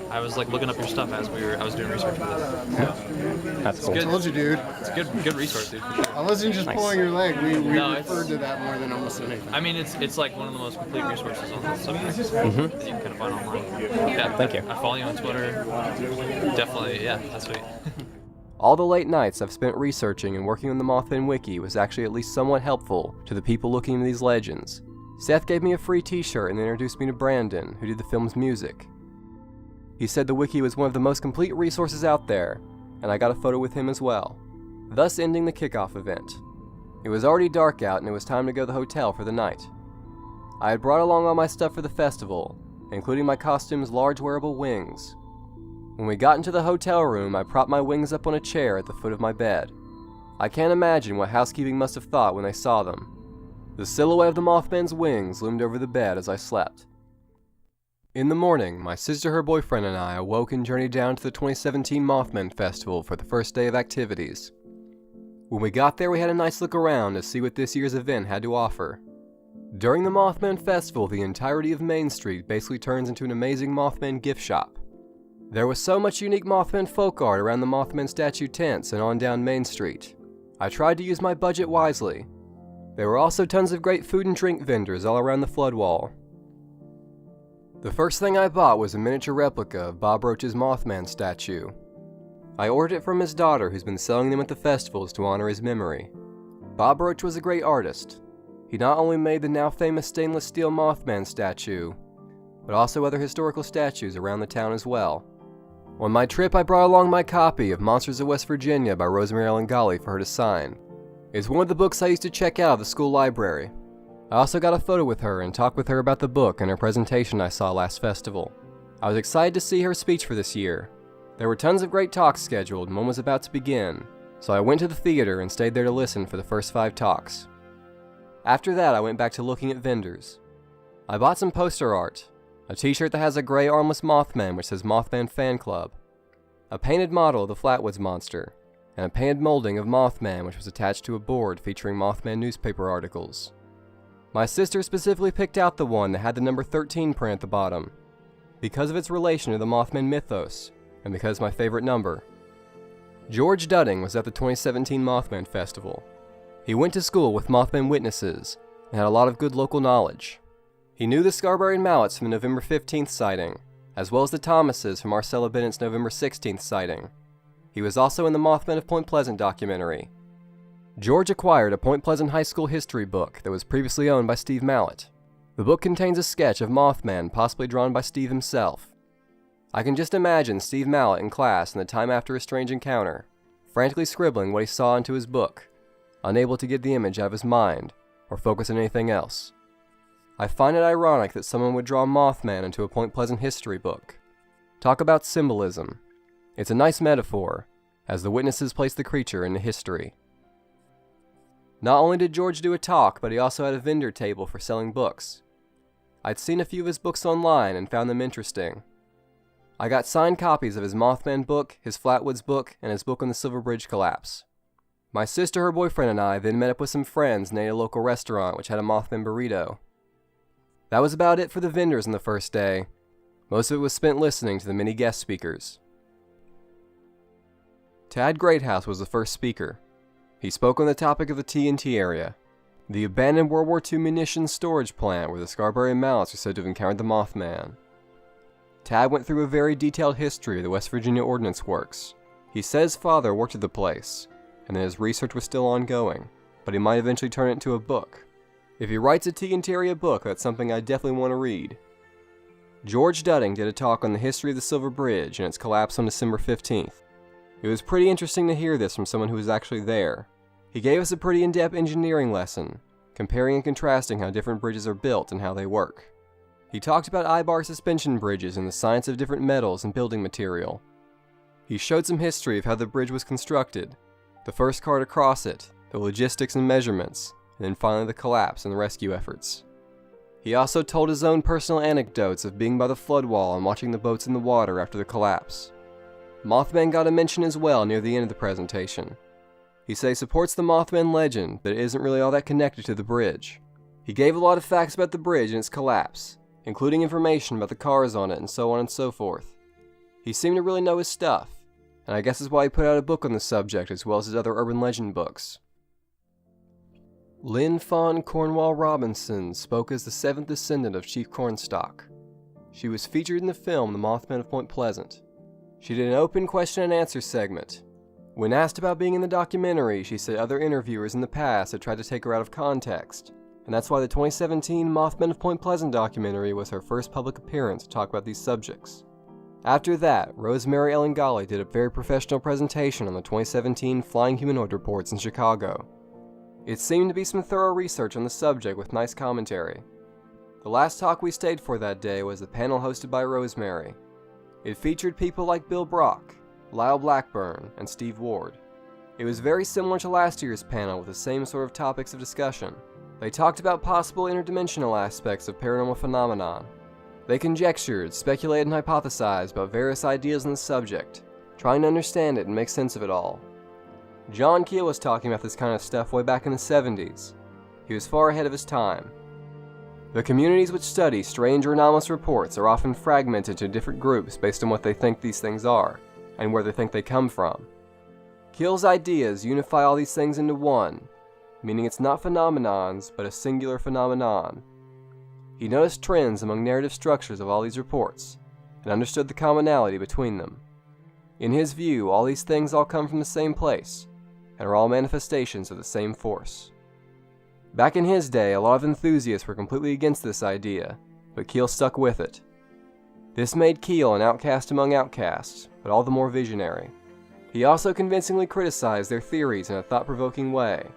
I was like looking up your stuff as I was doing research for this. That's cool. good. I told you, dude. It's a good resource, dude. For sure. I wasn't just pulling your leg. We No, it's- referred to that more than almost anything. I mean, it's like one of the most complete resources on this subject that you can kind of find online. Yeah. Thank you. I follow you on Twitter. Definitely, yeah. That's sweet. All the late nights I've spent researching and working on the Mothman Wiki was actually at least somewhat helpful to the people looking into these legends. Seth gave me a free t-shirt and introduced me to Brandon, who did the film's music. He said the wiki was one of the most complete resources out there, and I got a photo with him as well, thus ending the kickoff event. It was already dark out and it was time to go to the hotel for the night. I had brought along all my stuff for the festival, including my costume's large wearable wings. When we got into the hotel room, I propped my wings up on a chair at the foot of my bed. I can't imagine what housekeeping must have thought when they saw them. The silhouette of the Mothman's wings loomed over the bed as I slept. In the morning, my sister, her boyfriend, and I awoke and journeyed down to the 2017 Mothman Festival for the first day of activities. When we got there, we had a nice look around to see what this year's event had to offer. During the Mothman Festival, the entirety of Main Street basically turns into an amazing Mothman gift shop. There was so much unique Mothman folk art around the Mothman statue tents and on down Main Street. I tried to use my budget wisely. There were also tons of great food and drink vendors all around the flood wall. The first thing I bought was a miniature replica of Bob Roach's Mothman statue. I ordered it from his daughter, who's been selling them at the festivals to honor his memory. Bob Roach was a great artist. He not only made the now famous stainless steel Mothman statue, but also other historical statues around the town as well. On my trip, I brought along my copy of Monsters of West Virginia by Rosemary Ellen Golly for her to sign. It's one of the books I used to check out of the school library. I also got a photo with her and talked with her about the book and her presentation I saw last festival. I was excited to see her speech for this year. There were tons of great talks scheduled and one was about to begin, so I went to the theater and stayed there to listen for the first 5 talks. After that, I went back to looking at vendors. I bought some poster art, a t-shirt that has a gray armless Mothman which says Mothman Fan Club, a painted model of the Flatwoods Monster, and a painted molding of Mothman which was attached to a board featuring Mothman newspaper articles. My sister specifically picked out the one that had the number 13 print at the bottom, because of its relation to the Mothman mythos, and because my favorite number. George Dudding was at the 2017 Mothman Festival. He went to school with Mothman witnesses, and had a lot of good local knowledge. He knew the Scarberry Mallets from the November 15th sighting, as well as the Thomases from Marcella Bennett's November 16th sighting. He was also in the Mothman of Point Pleasant documentary. George acquired a Point Pleasant High School history book that was previously owned by Steve Mallett. The book contains a sketch of Mothman possibly drawn by Steve himself. I can just imagine Steve Mallett in class in the time after a strange encounter, frantically scribbling what he saw into his book, unable to get the image out of his mind or focus on anything else. I find it ironic that someone would draw Mothman into a Point Pleasant history book. Talk about symbolism. It's a nice metaphor, as the witnesses placed the creature into history. Not only did George do a talk, but he also had a vendor table for selling books. I'd seen a few of his books online and found them interesting. I got signed copies of his Mothman book, his Flatwoods book, and his book on the Silver Bridge collapse. My sister, her boyfriend, and I then met up with some friends and ate at a local restaurant which had a Mothman burrito. That was about it for the vendors on the first day. Most of it was spent listening to the many guest speakers. Tad Greathouse was the first speaker. He spoke on the topic of the TNT area, the abandoned World War II munitions storage plant where the Scarberry Mounts are said to have encountered the Mothman. Tad went through a very detailed history of the West Virginia Ordnance Works. He said his father worked at the place, and that his research was still ongoing, but he might eventually turn it into a book. If he writes a TNT area book, that's something I definitely want to read. George Dudding did a talk on the history of the Silver Bridge and its collapse on December 15th. It was pretty interesting to hear this from someone who was actually there. He gave us a pretty in-depth engineering lesson, comparing and contrasting how different bridges are built and how they work. He talked about I-bar suspension bridges and the science of different metals and building material. He showed some history of how the bridge was constructed, the first car to cross it, the logistics and measurements, and then finally the collapse and the rescue efforts. He also told his own personal anecdotes of being by the flood wall and watching the boats in the water after the collapse. Mothman got a mention as well near the end of the presentation. He said he supports the Mothman legend, but it isn't really all that connected to the bridge. He gave a lot of facts about the bridge and its collapse, including information about the cars on it and so on and so forth. He seemed to really know his stuff, and I guess that's why he put out a book on the subject as well as his other urban legend books. Lynn Fawn Cornwall Robinson spoke as the seventh descendant of Chief Cornstalk. She was featured in the film The Mothman of Point Pleasant. She did an open question and answer segment. When asked about being in the documentary, she said other interviewers in the past had tried to take her out of context, and that's why the 2017 Mothman of Point Pleasant documentary was her first public appearance to talk about these subjects. After that, Rosemary Ellen Golly did a very professional presentation on the 2017 Flying Humanoid Reports in Chicago. It seemed to be some thorough research on the subject with nice commentary. The last talk we stayed for that day was the panel hosted by Rosemary. It featured people like Bill Brock, Lyle Blackburn, and Steve Ward. It was very similar to last year's panel with the same sort of topics of discussion. They talked about possible interdimensional aspects of paranormal phenomenon. They conjectured, speculated, and hypothesized about various ideas on the subject, trying to understand it and make sense of it all. John Keel was talking about this kind of stuff way back in the 70s. He was far ahead of his time. The communities which study strange or anomalous reports are often fragmented to different groups based on what they think these things are, and where they think they come from. Keel's ideas unify all these things into one, meaning it's not phenomenons, but a singular phenomenon. He noticed trends among narrative structures of all these reports, and understood the commonality between them. In his view, all these things all come from the same place, and are all manifestations of the same force. Back in his day, a lot of enthusiasts were completely against this idea, but Keel stuck with it. This made Keel an outcast among outcasts, but all the more visionary. He also convincingly criticized their theories in a thought-provoking way.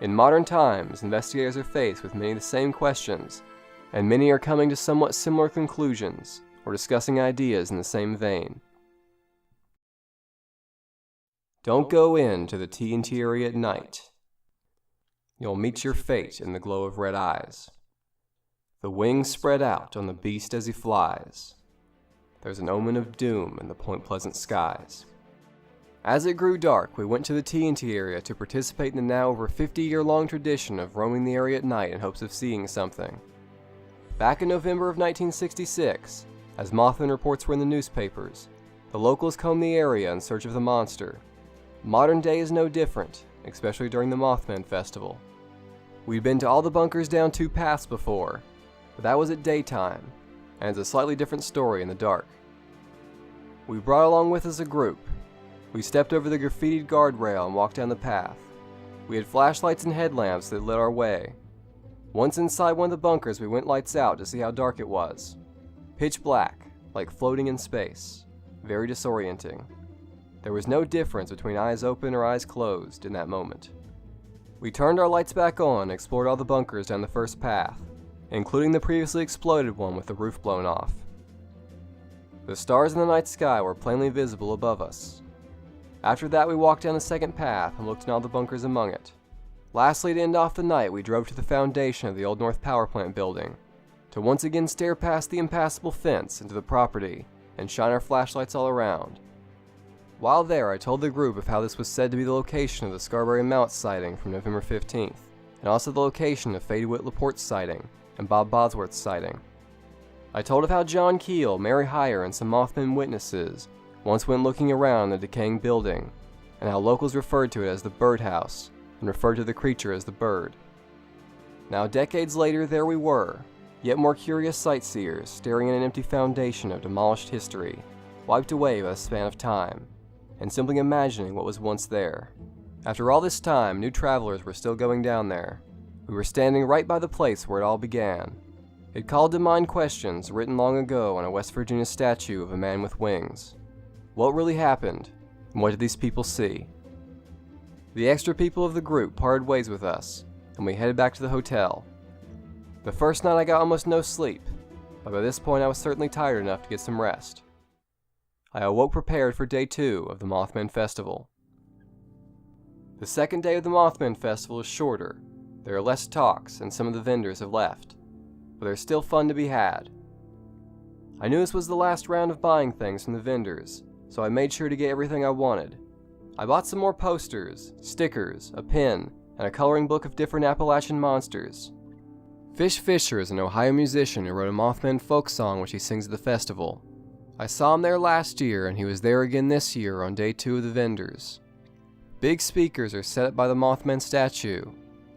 In modern times, investigators are faced with many of the same questions, and many are coming to somewhat similar conclusions, or discussing ideas in the same vein. Don't go into the TNT area at night. You'll meet your fate in the glow of red eyes. The wings spread out on the beast as he flies. There's an omen of doom in the Point Pleasant skies. As it grew dark, we went to the TNT area to participate in the now over 50-year-long tradition of roaming the area at night in hopes of seeing something. Back in November of 1966, as Mothman reports were in the newspapers, the locals combed the area in search of the monster. Modern day is no different, especially during the Mothman Festival. We'd been to all the bunkers down two paths before, but that was at daytime, and it's a slightly different story in the dark. We brought along with us a group. We stepped over the graffitied guardrail and walked down the path. We had flashlights and headlamps that lit our way. Once inside one of the bunkers, we went lights out to see how dark it was. Pitch black, like floating in space. Very disorienting. There was no difference between eyes open or eyes closed in that moment. We turned our lights back on and explored all the bunkers down the first path, including the previously exploded one with the roof blown off. The stars in the night sky were plainly visible above us. After that, we walked down the second path and looked in all the bunkers among it. Lastly, to end off the night, we drove to the foundation of the Old North Power Plant building, to once again stare past the impassable fence into the property and shine our flashlights all around. While there, I told the group of how this was said to be the location of the Scarberry Mallet sighting from November 15th, and also the location of Fady Whit Laporte's sighting and Bob Bosworth's sighting. I told of how John Keel, Mary Heyer, and some Mothman witnesses once went looking around the decaying building, and how locals referred to it as the birdhouse and referred to the creature as the bird. Now, decades later, there we were, yet more curious sightseers staring at an empty foundation of demolished history, wiped away by the span of time, and simply imagining what was once there. After all this time, new travelers were still going down there. We were standing right by the place where it all began. It called to mind questions written long ago on a West Virginia statue of a man with wings. What really happened, and what did these people see? The extra people of the group parted ways with us, and we headed back to the hotel. The first night I got almost no sleep, but by this point I was certainly tired enough to get some rest. I awoke prepared for day 2 of the Mothman Festival. The second day of the Mothman Festival is shorter. There are less talks, and some of the vendors have left, but there's still fun to be had. I knew this was the last round of buying things from the vendors, so I made sure to get everything I wanted. I bought some more posters, stickers, a pen, and a coloring book of different Appalachian monsters. Fish Fisher is an Ohio musician who wrote a Mothman folk song which he sings at the festival. I saw him there last year, and he was there again this year on day 2 of the vendors. Big speakers are set up by the Mothman statue,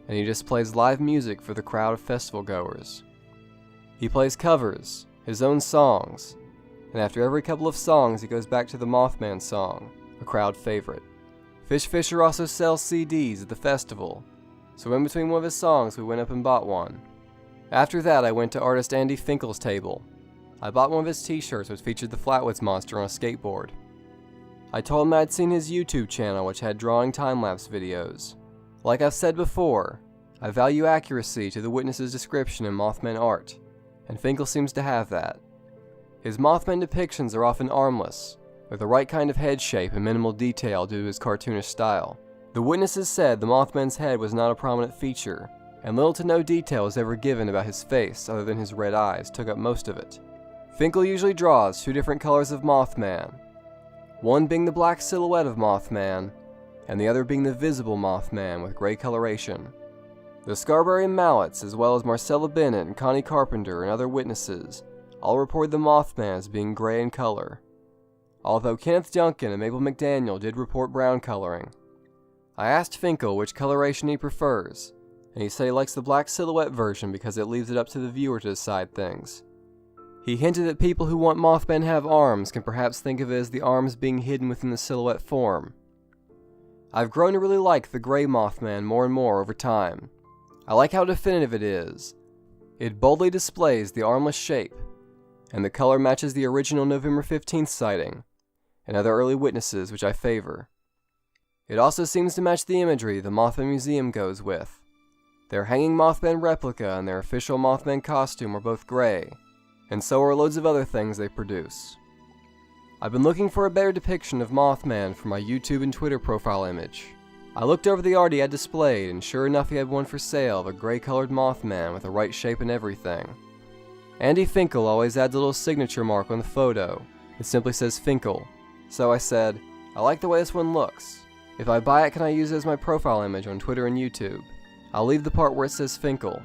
and he just plays live music for the crowd of festival goers. He plays covers, his own songs, and after every couple of songs he goes back to the Mothman song, a crowd favorite. Fish Fisher also sells CDs at the festival, so in between one of his songs we went up and bought one. After that I went to artist Andy Finkel's table. I bought one of his t-shirts which featured the Flatwoods monster on a skateboard. I told him I had seen his YouTube channel which had drawing time-lapse videos. Like I've said before, I value accuracy to the witness's description in Mothman art, and Finkel seems to have that. His Mothman depictions are often armless, with the right kind of head shape and minimal detail due to his cartoonish style. The witnesses said the Mothman's head was not a prominent feature, and little to no detail is ever given about his face other than his red eyes took up most of it. Finkel usually draws 2 different colors of Mothman, one being the black silhouette of Mothman, and the other being the visible Mothman with gray coloration. The Scarberry Mallets, as well as Marcella Bennett and Connie Carpenter and other witnesses, all reported the Mothman as being gray in color, although Kenneth Duncan and Mabel McDaniel did report brown coloring. I asked Finkel which coloration he prefers, and he said he likes the black silhouette version because it leaves it up to the viewer to decide things. He hinted that people who want Mothman to have arms can perhaps think of it as the arms being hidden within the silhouette form. I've grown to really like the gray Mothman more and more over time. I like how definitive it is. It boldly displays the armless shape, and the color matches the original November 15th sighting, and other early witnesses which I favor. It also seems to match the imagery the Mothman Museum goes with. Their hanging Mothman replica and their official Mothman costume are both gray, and so are loads of other things they produce. I've been looking for a better depiction of Mothman for my YouTube and Twitter profile image. I looked over the art he had displayed, and sure enough he had one for sale of a gray-colored Mothman with the right shape and everything. Andy Finkel always adds a little signature mark on the photo. It simply says Finkel. So I said, I like the way this one looks. If I buy it, can I use it as my profile image on Twitter and YouTube? I'll leave the part where it says Finkel.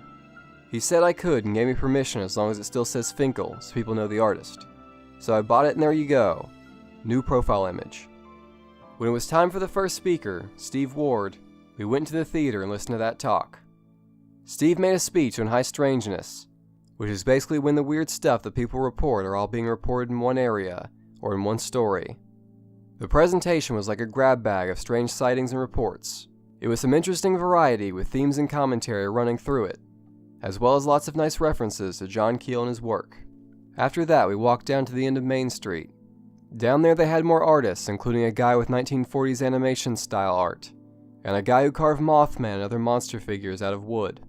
He said I could and gave me permission as long as it still says Finkel so people know the artist. So I bought it and there you go. New profile image. When it was time for the first speaker, Steve Ward, we went to the theater and listened to that talk. Steve made a speech on high strangeness, which is basically when the weird stuff that people report are all being reported in one area or in one story. The presentation was like a grab bag of strange sightings and reports. It was some interesting variety with themes and commentary running through it, as well as lots of nice references to John Keel and his work. After that, we walked down to the end of Main Street. Down there they had more artists, including a guy with 1940s animation style art, and a guy who carved Mothman and other monster figures out of wood.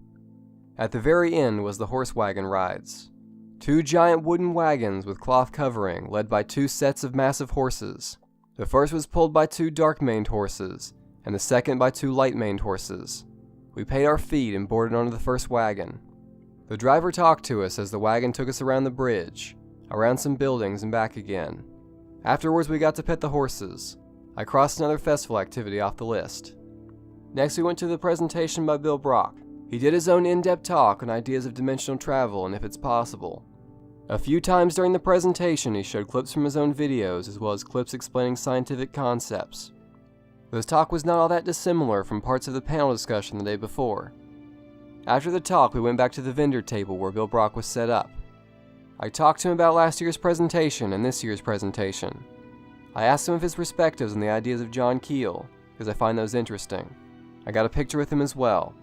At the very end was the horse wagon rides. 2 giant wooden wagons with cloth covering, led by 2 sets of massive horses. The first was pulled by 2 dark-maned horses, and the second by 2 light-maned horses. We paid our fee and boarded onto the first wagon. The driver talked to us as the wagon took us around the bridge, around some buildings and back again. Afterwards we got to pet the horses. I crossed another festival activity off the list. Next we went to the presentation by Bill Brock. He did his own in-depth talk on ideas of dimensional travel and if it's possible. A few times during the presentation he showed clips from his own videos as well as clips explaining scientific concepts. His talk was not all that dissimilar from parts of the panel discussion the day before. After the talk we went back to the vendor table where Bill Brock was set up. I talked to him about last year's presentation and this year's presentation. I asked him of his perspectives on the ideas of John Keel, because I find those interesting. I got a picture with him as well.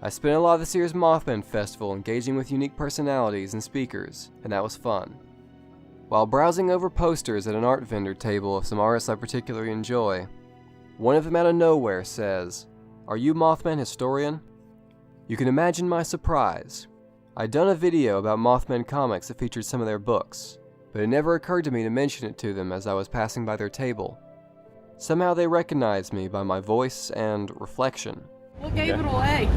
I spent a lot of this year's Mothman Festival engaging with unique personalities and speakers, and that was fun. While browsing over posters at an art vendor table of some artists I particularly enjoy, one of them out of nowhere says, "Are you Mothman historian?" You can imagine my surprise. I'd done a video about Mothman comics that featured some of their books, but it never occurred to me to mention it to them as I was passing by their table. Somehow they recognized me by my voice and reflection. What gave it away?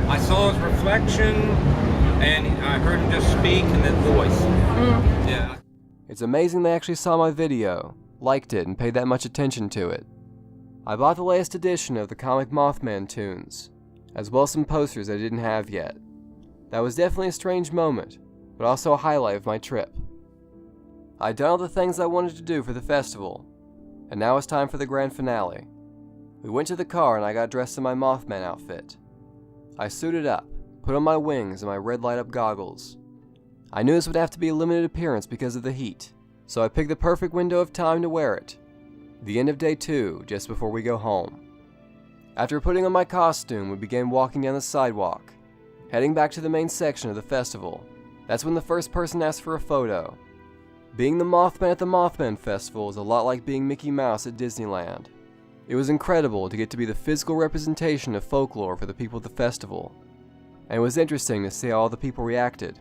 I saw his reflection, and I heard him just speak and then voice. Yeah. It's amazing they actually saw my video, liked it, and paid that much attention to it. I bought the latest edition of the comic Mothman tunes, as well as some posters I didn't have yet. That was definitely a strange moment, but also a highlight of my trip. I'd done all the things I wanted to do for the festival, and now it's time for the grand finale. We went to the car and I got dressed in my Mothman outfit. I suited up, put on my wings and my red light-up goggles. I knew this would have to be a limited appearance because of the heat, so I picked the perfect window of time to wear it. The end of day 2, just before we go home. After putting on my costume, we began walking down the sidewalk, heading back to the main section of the festival. That's when the first person asked for a photo. Being the Mothman at the Mothman Festival is a lot like being Mickey Mouse at Disneyland. It was incredible to get to be the physical representation of folklore for the people at the festival. And it was interesting to see how all the people reacted.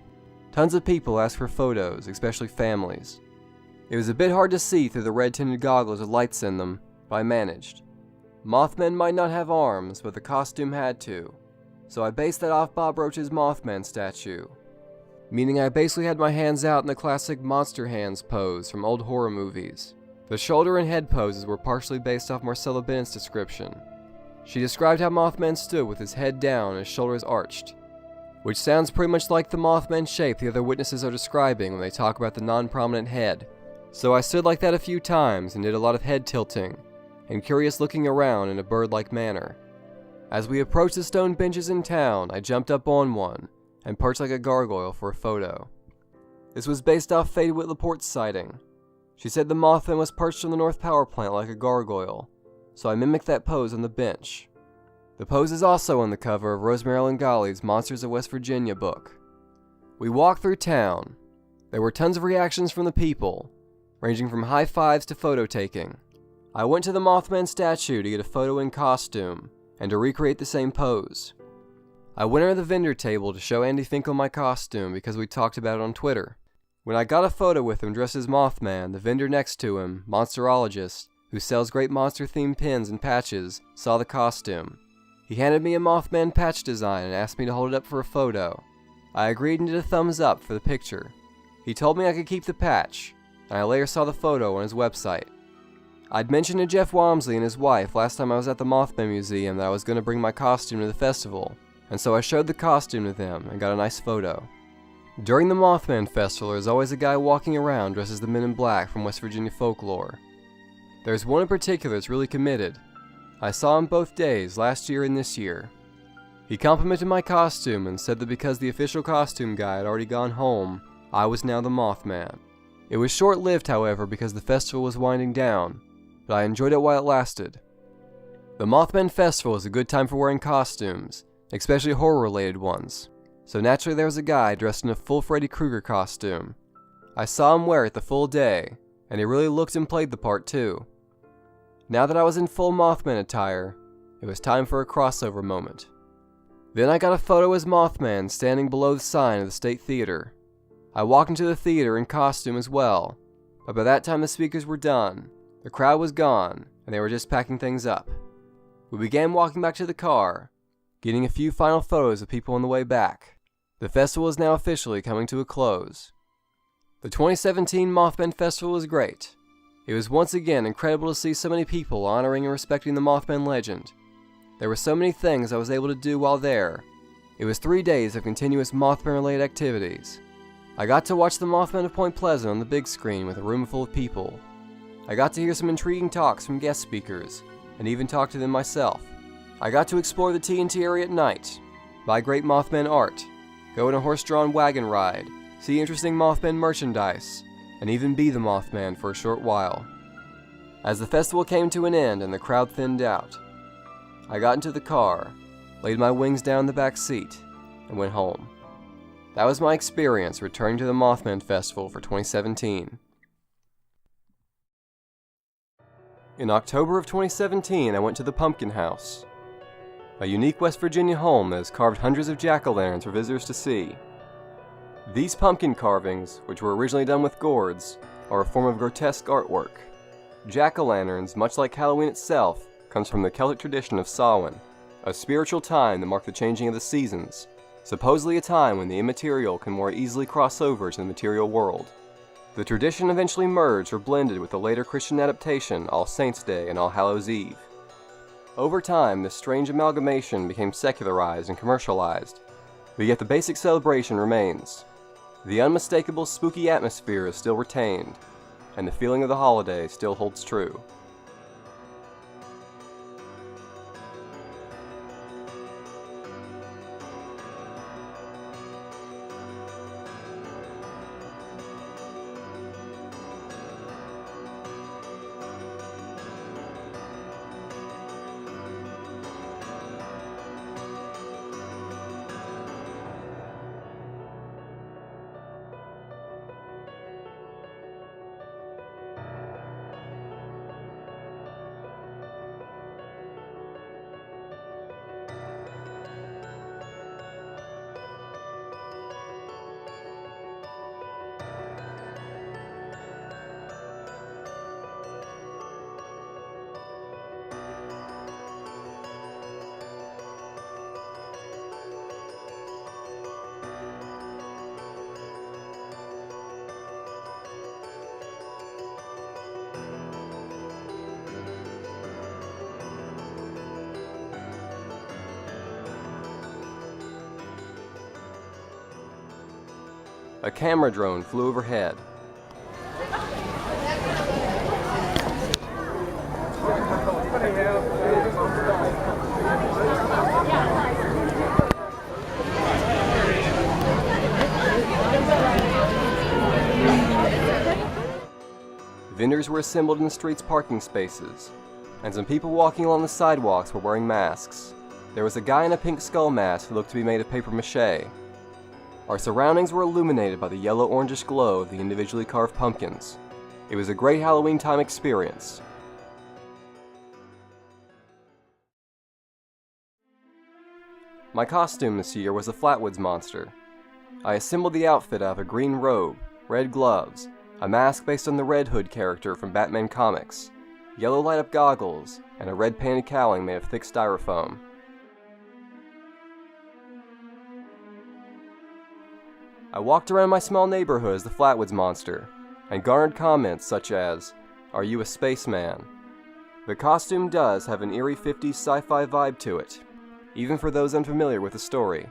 Tons of people asked for photos, especially families. It was a bit hard to see through the red-tinted goggles with lights in them, but I managed. Mothmen might not have arms, but the costume had to. So I based that off Bob Roach's Mothman statue. Meaning I basically had my hands out in the classic monster hands pose from old horror movies. The shoulder and head poses were partially based off Marcella Bennett's description. She described how Mothman stood with his head down and his shoulders arched, which sounds pretty much like the Mothman shape the other witnesses are describing when they talk about the non-prominent head. So I stood like that a few times and did a lot of head tilting and curious looking around in a bird-like manner. As we approached the stone benches in town, I jumped up on one and perched like a gargoyle for a photo. This was based off Faye DeWitt Laporte's sighting. She said the Mothman was perched on the North Power Plant like a gargoyle, so I mimicked that pose on the bench. The pose is also on the cover of Rosemary Ellen Golly's Monsters of West Virginia book. We walked through town. There were tons of reactions from the people, ranging from high fives to photo taking. I went to the Mothman statue to get a photo in costume, and to recreate the same pose. I went under the vendor table to show Andy Finkel my costume because we talked about it on Twitter. When I got a photo with him dressed as Mothman, the vendor next to him, Monsterologist, who sells great monster-themed pins and patches, saw the costume. He handed me a Mothman patch design and asked me to hold it up for a photo. I agreed and did a thumbs up for the picture. He told me I could keep the patch, and I later saw the photo on his website. I'd mentioned to Jeff Walmsley and his wife last time I was at the Mothman Museum that I was going to bring my costume to the festival, and so I showed the costume to them and got a nice photo. During the Mothman Festival, there's always a guy walking around dressed as the Men in Black from West Virginia folklore. There's one in particular that's really committed. I saw him both days, last year and this year. He complimented my costume and said that because the official costume guy had already gone home, I was now the Mothman. It was short-lived, however, because the festival was winding down, but I enjoyed it while it lasted. The Mothman Festival is a good time for wearing costumes, especially horror-related ones. So naturally there was a guy dressed in a full Freddy Krueger costume. I saw him wear it the full day, and he really looked and played the part too. Now that I was in full Mothman attire, it was time for a crossover moment. Then I got a photo as Mothman standing below the sign of the State Theater. I walked into the theater in costume as well, but by that time the speakers were done, The crowd was gone, and they were just packing things up. We began walking back to the car, getting a few final photos of people on the way back. The festival is now officially coming to a close. The 2017 Mothman Festival was great. It was once again incredible to see so many people honoring and respecting the Mothman legend. There were so many things I was able to do while there. It was 3 days of continuous Mothman-related activities. I got to watch the Mothman of Point Pleasant on the big screen with a room full of people. I got to hear some intriguing talks from guest speakers, and even talk to them myself. I got to explore the TNT area at night, buy great Mothman art, go on a horse-drawn wagon ride, see interesting Mothman merchandise, and even be the Mothman for a short while. As the festival came to an end and the crowd thinned out, I got into the car, laid my wings down in the back seat, and went home. That was my experience returning to the Mothman Festival for 2017. In October of 2017, I went to the Pumpkin House, a unique West Virginia home that has carved hundreds of jack-o'-lanterns for visitors to see. These pumpkin carvings, which were originally done with gourds, are a form of grotesque artwork. Jack-o'-lanterns, much like Halloween itself, comes from the Celtic tradition of Samhain, a spiritual time that marked the changing of the seasons, supposedly a time when the immaterial can more easily cross over to the material world. The tradition eventually merged or blended with the later Christian adaptation All Saints' Day and All Hallows' Eve. Over time, this strange amalgamation became secularized and commercialized, but yet the basic celebration remains. The unmistakable spooky atmosphere is still retained, and the feeling of the holiday still holds true. A camera drone flew overhead. Vendors were assembled in the street's parking spaces, and some people walking along the sidewalks were wearing masks. There was a guy in a pink skull mask who looked to be made of paper mache. Our surroundings were illuminated by the yellow-orangish glow of the individually carved pumpkins. It was a great Halloween time experience. My costume this year was a Flatwoods monster. I assembled the outfit out of a green robe, red gloves, a mask based on the Red Hood character from Batman comics, yellow light-up goggles, and a red painted cowling made of thick styrofoam. I walked around my small neighborhood as the Flatwoods monster, and garnered comments such as, "Are you a spaceman?" The costume does have an eerie 50s sci-fi vibe to it, even for those unfamiliar with the story.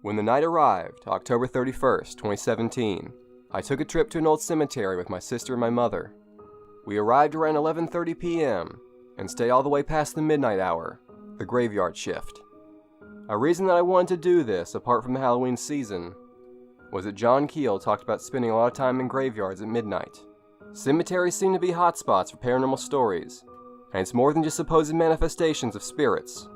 When the night arrived, October 31st, 2017, I took a trip to an old cemetery with my sister and my mother. We arrived around 11:30 p.m. and stayed all the way past the midnight hour, the graveyard shift. A reason that I wanted to do this, apart from the Halloween season, was that John Keel talked about spending a lot of time in graveyards at midnight. Cemeteries seem to be hotspots for paranormal stories, and it's more than just supposed manifestations of spirits.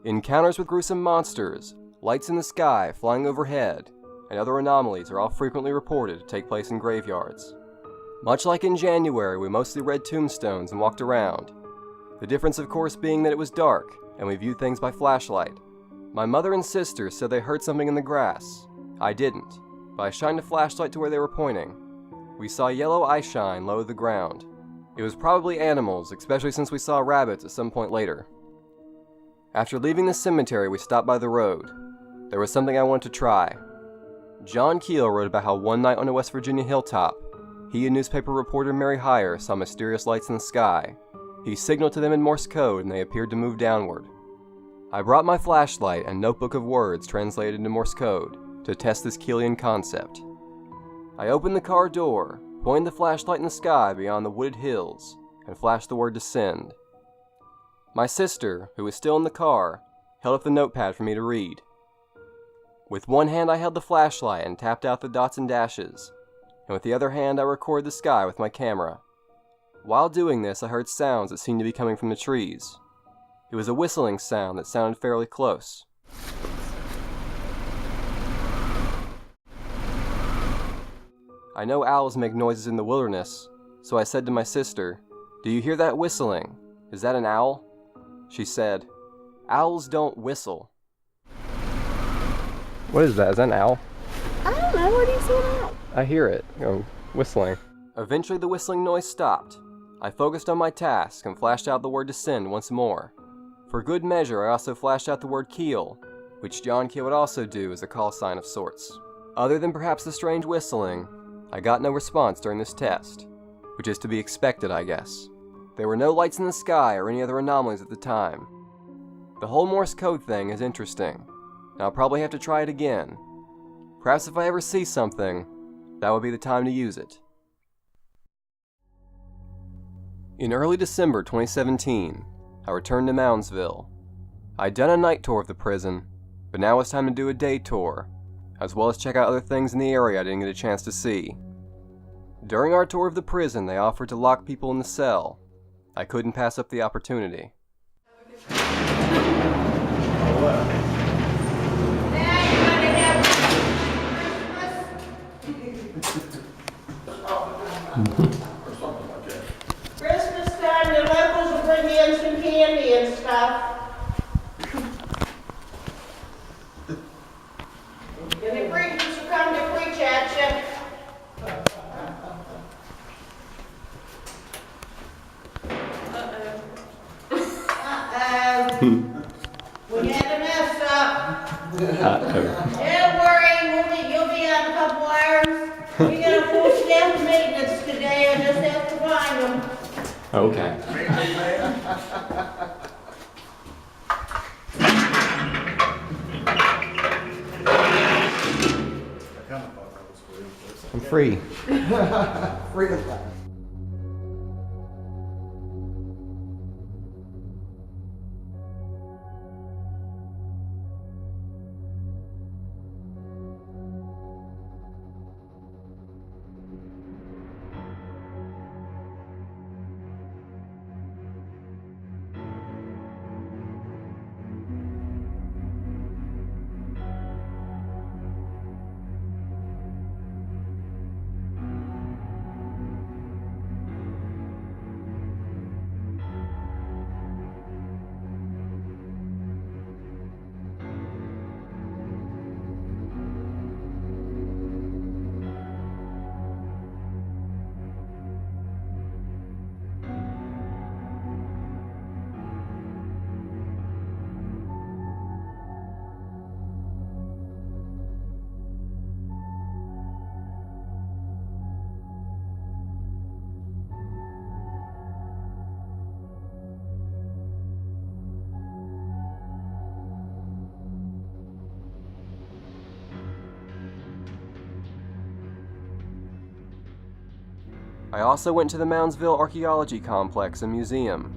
Encounters with gruesome monsters, lights in the sky flying overhead, and other anomalies are all frequently reported to take place in graveyards. Much like in January, we mostly read tombstones and walked around. The difference, of course, being that it was dark, and we viewed things by flashlight. My mother and sister said they heard something in the grass. I didn't, but I shined a flashlight to where they were pointing. We saw yellow eye shine low to the ground. It was probably animals, especially since we saw rabbits at some point later. After leaving the cemetery, we stopped by the road. There was something I wanted to try. John Keel wrote about how one night on a West Virginia hilltop, he and newspaper reporter Mary Heyer saw mysterious lights in the sky. He signaled to them in Morse code and they appeared to move downward. I brought my flashlight and notebook of words translated into Morse code to test this Keelian concept. I opened the car door, pointed the flashlight in the sky beyond the wooded hills, and flashed the word descend. My sister, who was still in the car, held up the notepad for me to read. With one hand I held the flashlight and tapped out the dots and dashes, and with the other hand I recorded the sky with my camera. While doing this, I heard sounds that seemed to be coming from the trees. It was a whistling sound that sounded fairly close. I know owls make noises in the wilderness, so I said to my sister, "Do you hear that whistling? Is that an owl?" She said, "Owls don't whistle." What is that? Is that an owl? I don't know. What do you see an owl? I hear it, whistling. Eventually the whistling noise stopped. I focused on my task and flashed out the word descend once more. For good measure, I also flashed out the word Keel, which John Keel would also do as a call sign of sorts. Other than perhaps the strange whistling, I got no response during this test, which is to be expected, I guess. There were no lights in the sky or any other anomalies at the time. The whole Morse code thing is interesting, and I'll probably have to try it again. Perhaps if I ever see something, that would be the time to use it. In early December 2017, I returned to Moundsville. I'd done a night tour of the prison, but now it was time to do a day tour, as well as check out other things in the area I didn't get a chance to see. During our tour of the prison, they offered to lock people in the cell. I couldn't pass up the opportunity. Christmas time, the locals will bring in some candy and stuff. And the preachers will come to preach at you. We had a mess up. Don't worry, you'll be out in a couple hours. We got a full staff of maintenance today, I just have to find them. Okay. I'm free. Free as that. I also went to the Moundsville Archaeology Complex and Museum.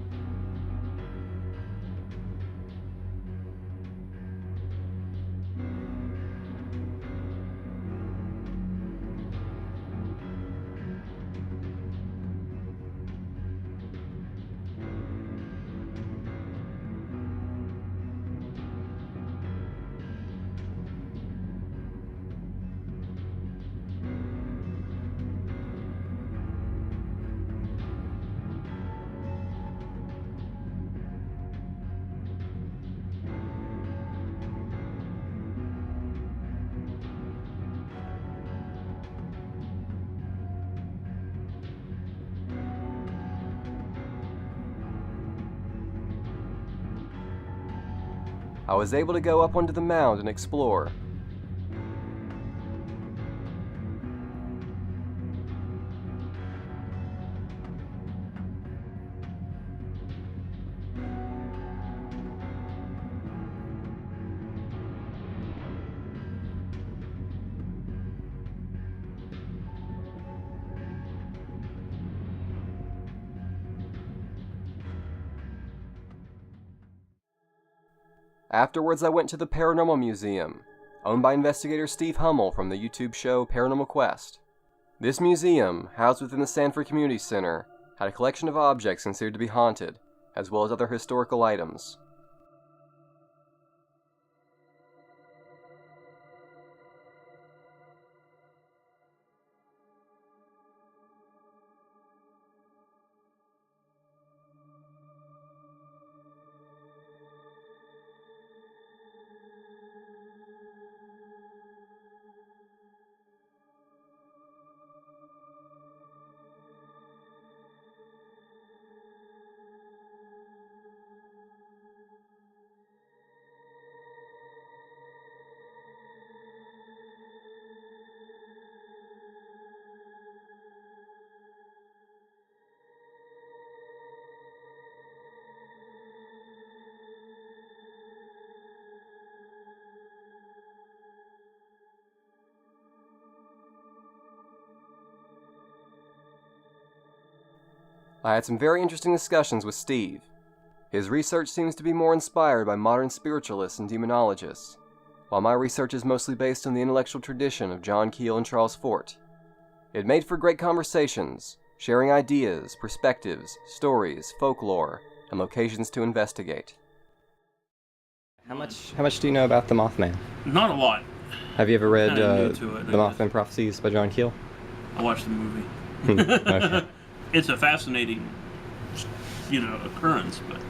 I was able to go up onto the mound and explore. Afterwards, I went to the Paranormal Museum, owned by investigator Steve Hummel from the YouTube show Paranormal Quest. This museum, housed within the Sanford Community Center, had a collection of objects considered to be haunted, as well as other historical items. I had some very interesting discussions with Steve. His research seems to be more inspired by modern spiritualists and demonologists, while my research is mostly based on the intellectual tradition of John Keel and Charles Fort. It made for great conversations, sharing ideas, perspectives, stories, folklore, and locations to investigate. How much do you know about the Mothman? Not a lot. Have you ever read Kinda The new to it, Mothman Prophecies by John Keel? I watched the movie. Okay. It's a fascinating, occurrence, but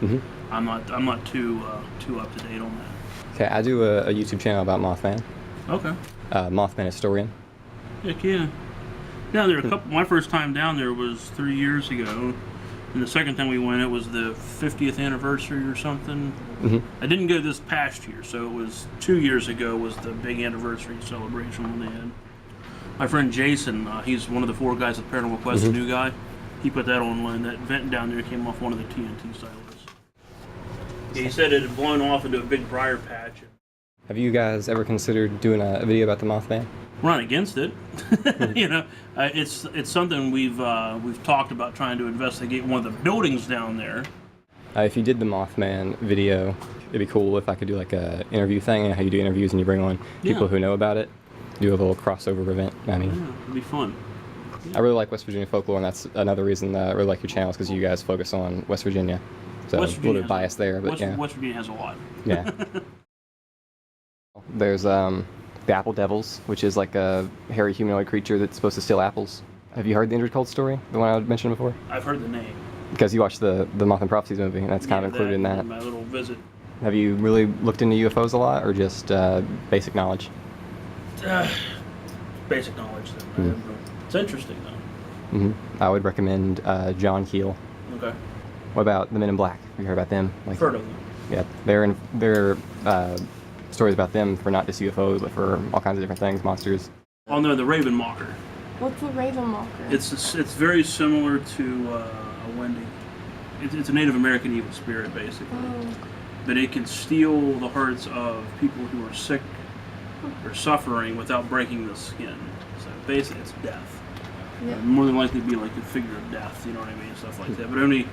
I'm not too up to date on that. Okay, I do a YouTube channel about Mothman. Okay. Mothman Historian. Heck yeah. Down there my first time down there was 3 years ago, and the second time we went, it was the 50th anniversary or something. I didn't go this past year, so it was 2 years ago was the big anniversary celebration when they had. My friend Jason, he's one of the 4 guys at Paranormal Quest, the new guy. He put that online. That vent down there came off one of the TNT silos. He said it had blown off into a big briar patch. Have you guys ever considered doing a video about the Mothman? We're not against it. It's something we've talked about trying to investigate one of the buildings down there. If you did the Mothman video, it'd be cool if I could do like a interview thing, how you do interviews and you bring on people who know about it. Do a little crossover event. It'd be fun. I really like West Virginia folklore, and that's another reason that I really like your channel, because you guys focus on West Virginia. So West Virginia a little bit biased there, but yeah. West Virginia has a lot. Yeah. There's the Apple Devils, which is like a hairy humanoid creature that's supposed to steal apples. Have you heard the Indrid Cold story, the one I mentioned before? I've heard the name. Because you watched the Mothman Prophecies movie, and that's kind of included in that. My little visit. Have you really looked into UFOs a lot, or just basic knowledge? Basic knowledge. It's interesting, though. I would recommend John Keel. Okay. What about the Men in Black? Have you heard about them? Heard of them. Yeah, they're stories about them for not just UFOs, but for all kinds of different things, monsters. Oh no, the Raven Mocker. What's the Raven Mocker? It's very similar to a Wendy. It's a Native American evil spirit, basically. But it can steal the hearts of people who are sick or suffering without breaking the skin. So basically, it's death. More than likely be like a figure of death, you know what I mean, stuff like that. But only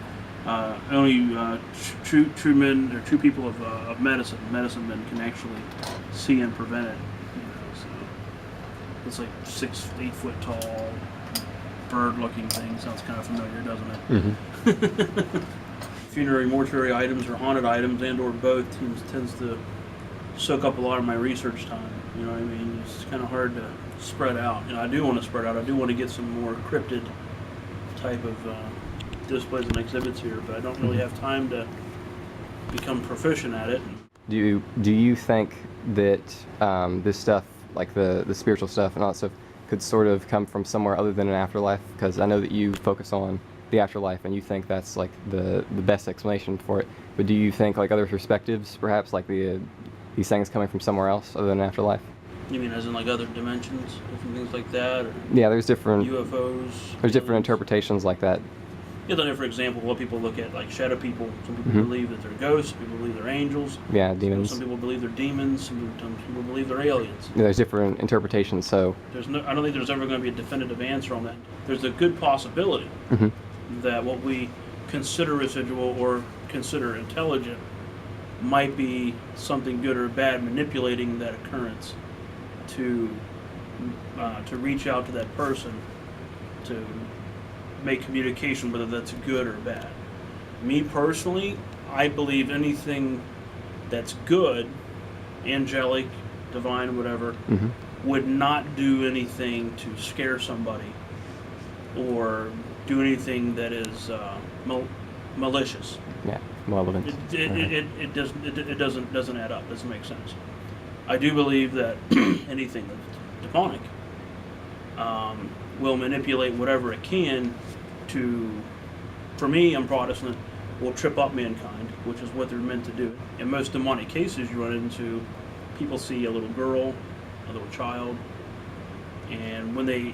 true men or true people of medicine men can actually see and prevent it. You know, so it's like 6-8 foot tall, bird-looking thing. Sounds kind of familiar, doesn't it? Funerary, mortuary items, or haunted items, and/or both, tends to soak up a lot of my research time. You know what I mean? It's kind of hard to spread out. I do want to spread out. I do want to get some more cryptid type of displays and exhibits here, but I don't really have time to become proficient at it. Do you think that this stuff, like the spiritual stuff and all that stuff, could sort of come from somewhere other than an afterlife? Because I know that you focus on the afterlife and you think that's like the best explanation for it. But do you think like other perspectives, perhaps like these things coming from somewhere else other than afterlife? You mean as in like other dimensions, different things like that? Or yeah, there's different UFOs. There's different interpretations like that. Yeah, for example, what people look at, like shadow people. Some people believe that they're ghosts. Some people believe they're angels. Yeah, demons. Some people believe they're demons. Some people believe they're aliens. Yeah, there's different interpretations. So I don't think there's ever going to be a definitive answer on that. There's a good possibility that what we consider residual or consider intelligent might be something good or bad, manipulating that occurrence to reach out to that person to make communication, whether that's good or bad. Me personally, I believe anything that's good, angelic, divine, whatever, would not do anything to scare somebody or do anything that is malicious. Yeah, malevolent. It doesn't add up. Doesn't make sense. I do believe that anything that's demonic will manipulate whatever it can to, for me, I'm Protestant, will trip up mankind, which is what they're meant to do. In most demonic cases, you run into people see a little girl, a little child, and when the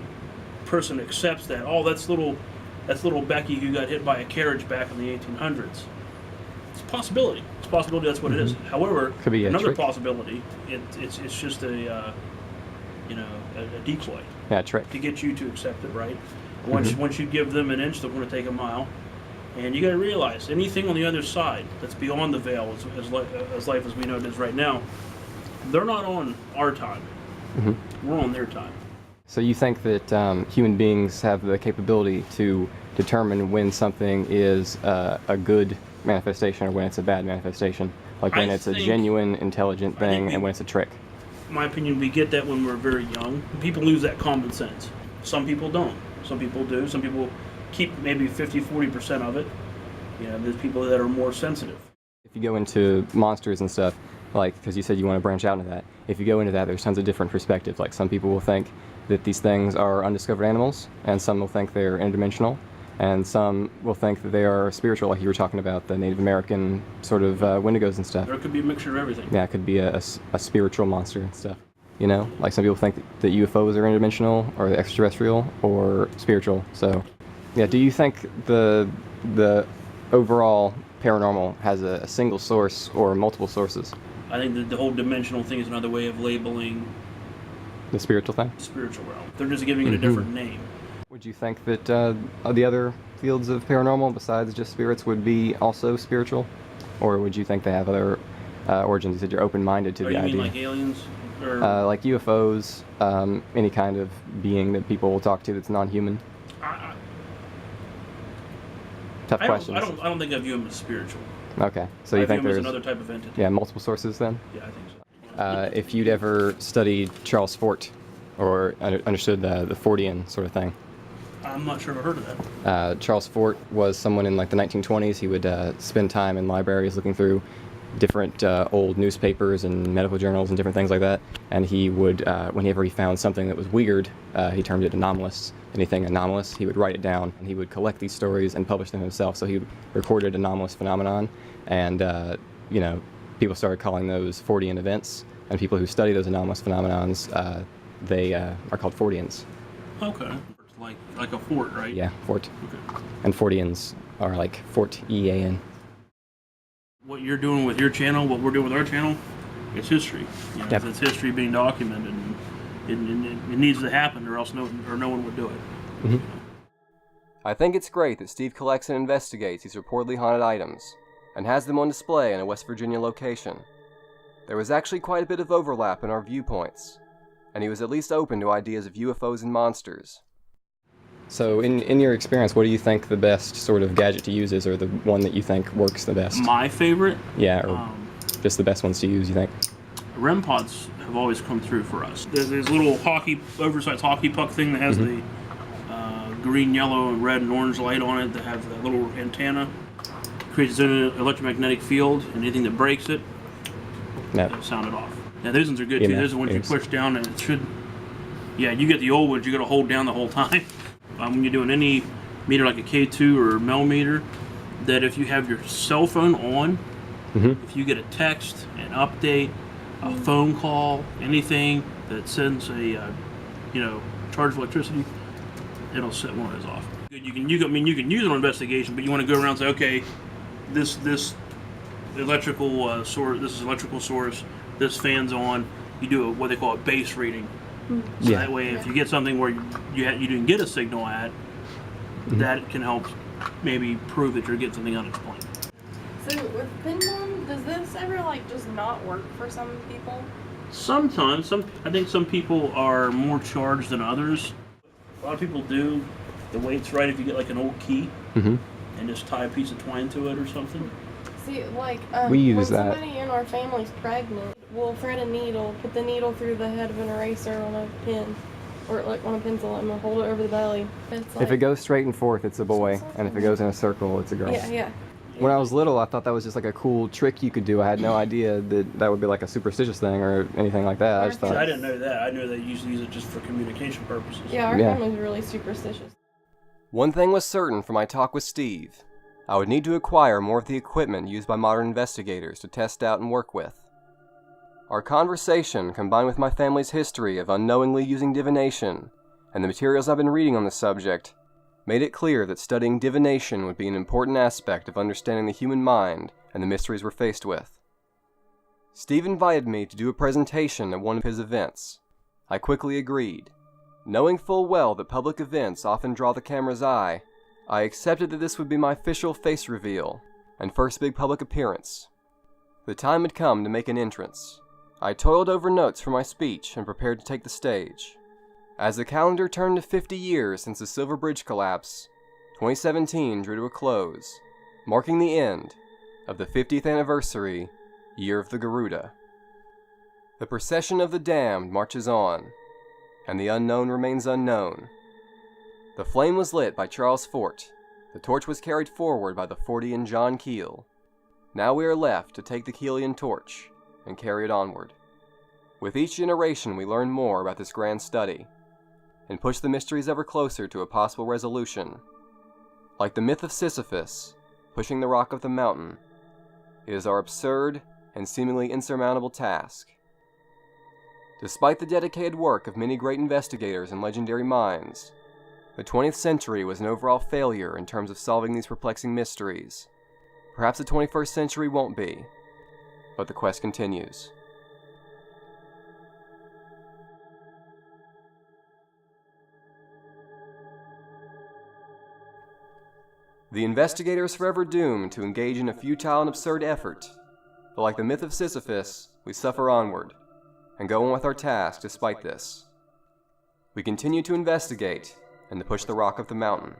person accepts that, oh, that's little Becky who got hit by a carriage back in the 1800s. It's a possibility. It's a possibility that's what it is. However, could be another trick. Possibility, it's just a decoy. Yeah, a trick. To get you to accept it, right? Once you give them an inch, they're going to take a mile. And you got to realize, anything on the other side that's beyond the veil, as life as we know it is right now, they're not on our time. We're on their time. So you think that human beings have the capability to determine when something is a good manifestation or when it's a bad manifestation? Like when it's a genuine, intelligent thing and when it's a trick? In my opinion, we get that when we're very young. People lose that common sense. Some people don't. Some people do. Some people keep maybe 50-40% of it. You know, there's people that are more sensitive. If you go into monsters and stuff, like, because you said you want to branch out into that, if you go into that, there's tons of different perspectives. Like, some people will think that these things are undiscovered animals, and some will think they're interdimensional, and some will think that they are spiritual, like you were talking about, the Native American sort of Wendigos and stuff. There could be a mixture of everything. Yeah, it could be a spiritual monster and stuff. You know, like some people think that UFOs are interdimensional or extraterrestrial or spiritual. So, yeah, do you think the overall paranormal has a single source or multiple sources? I think that the whole dimensional thing is another way of labeling the spiritual thing? The spiritual realm. They're just giving it a different name. Would you think that the other fields of paranormal besides just spirits would be also spiritual? Or would you think they have other origins? You said you're open-minded to the idea. You mean like aliens? Or like UFOs, any kind of being that people will talk to that's non-human? Tough questions. I don't think I view them as spiritual. Okay, so you think there's there's another type of entity? Yeah, multiple sources then? Yeah, I think so. If you'd ever studied Charles Fort or understood the Fortean sort of thing. I'm not sure I've heard of that. Charles Fort was someone in like the 1920s. He would spend time in libraries looking through different old newspapers and medical journals and different things like that. And he would, whenever he found something that was weird, he termed it anomalous. Anything anomalous, he would write it down, and he would collect these stories and publish them himself. So he recorded anomalous phenomenon, and you know, people started calling those Fortean events. And people who study those anomalous phenomenons, they are called Forteans. Okay, like a fort, right? Yeah, fort. Okay. And Forteans are like Fort-E-A-N. What you're doing with your channel, what we're doing with our channel, it's history. You know, It's history being documented, and it needs to happen, or else no one would do it. I think it's great that Steve collects and investigates these reportedly haunted items, and has them on display in a West Virginia location. There was actually quite a bit of overlap in our viewpoints, and he was at least open to ideas of UFOs and monsters. So, in your experience, what do you think the best sort of gadget to use is, or the one that you think works the best? My favorite? Yeah, or just the best ones to use, you think? REM pods have always come through for us. There's this little oversized hockey puck thing that has the green, yellow, and red and orange light on it that have that little antenna. Creates its own electromagnetic field, and anything that breaks it, it'll sound it off. Yeah, those ones are good too. Those are the ones you push down and it should... Yeah, you get the old ones, you got to hold down the whole time. When you're doing any meter like a K2 or a millimeter, that if you have your cell phone on, if you get a text, an update, a phone call, anything that sends a charge of electricity, it'll set one of those off. You can use it on investigation, but you want to go around and say, okay, this electrical source, this is electrical source, this fan's on. You do what they call a base reading. So that way, if you get something where you didn't get a signal at, that can help maybe prove that you're getting something unexplained. So with Pinball, does this ever just not work for some people? Sometimes, I think some people are more charged than others. A lot of people do the weight's right if you get an old key and just tie a piece of twine to it or something. See, we use when that. Somebody in our family's pregnant, we'll thread a needle, put the needle through the head of an eraser on a pen, or on a pencil, and we'll hold it over the belly. If it goes straight and forth, it's a boy, and if it goes in a circle, it's a girl. Yeah. When I was little, I thought that was just a cool trick you could do. I had no idea that would be a superstitious thing or anything like that. I just thought... I didn't know that. I knew they usually use it just for communication purposes. Yeah, our family's really superstitious. One thing was certain from my talk with Steve. I would need to acquire more of the equipment used by modern investigators to test out and work with. Our conversation, combined with my family's history of unknowingly using divination, and the materials I've been reading on the subject, made it clear that studying divination would be an important aspect of understanding the human mind and the mysteries we're faced with. Steve invited me to do a presentation at one of his events. I quickly agreed. Knowing full well that public events often draw the camera's eye, I accepted that this would be my official face reveal and first big public appearance. The time had come to make an entrance. I toiled over notes for my speech and prepared to take the stage. As the calendar turned to 50 years since the Silver Bridge collapse, 2017 drew to a close, marking the end of the 50th anniversary year of the Garuda. The procession of the damned marches on, and the unknown remains unknown. The flame was lit by Charles Fort. The torch was carried forward by the Fortean John Keel. Now we are left to take the Keelian torch and carry it onward. With each generation we learn more about this grand study, and push the mysteries ever closer to a possible resolution. Like the myth of Sisyphus, pushing the rock of the mountain, it is our absurd and seemingly insurmountable task. Despite the dedicated work of many great investigators and legendary minds, the 20th century was an overall failure in terms of solving these perplexing mysteries. Perhaps the 21st century won't be, but the quest continues. The investigator is forever doomed to engage in a futile and absurd effort, but like the myth of Sisyphus, we suffer onward, and go on with our task despite this. We continue to investigate, and to push the rock of the mountain.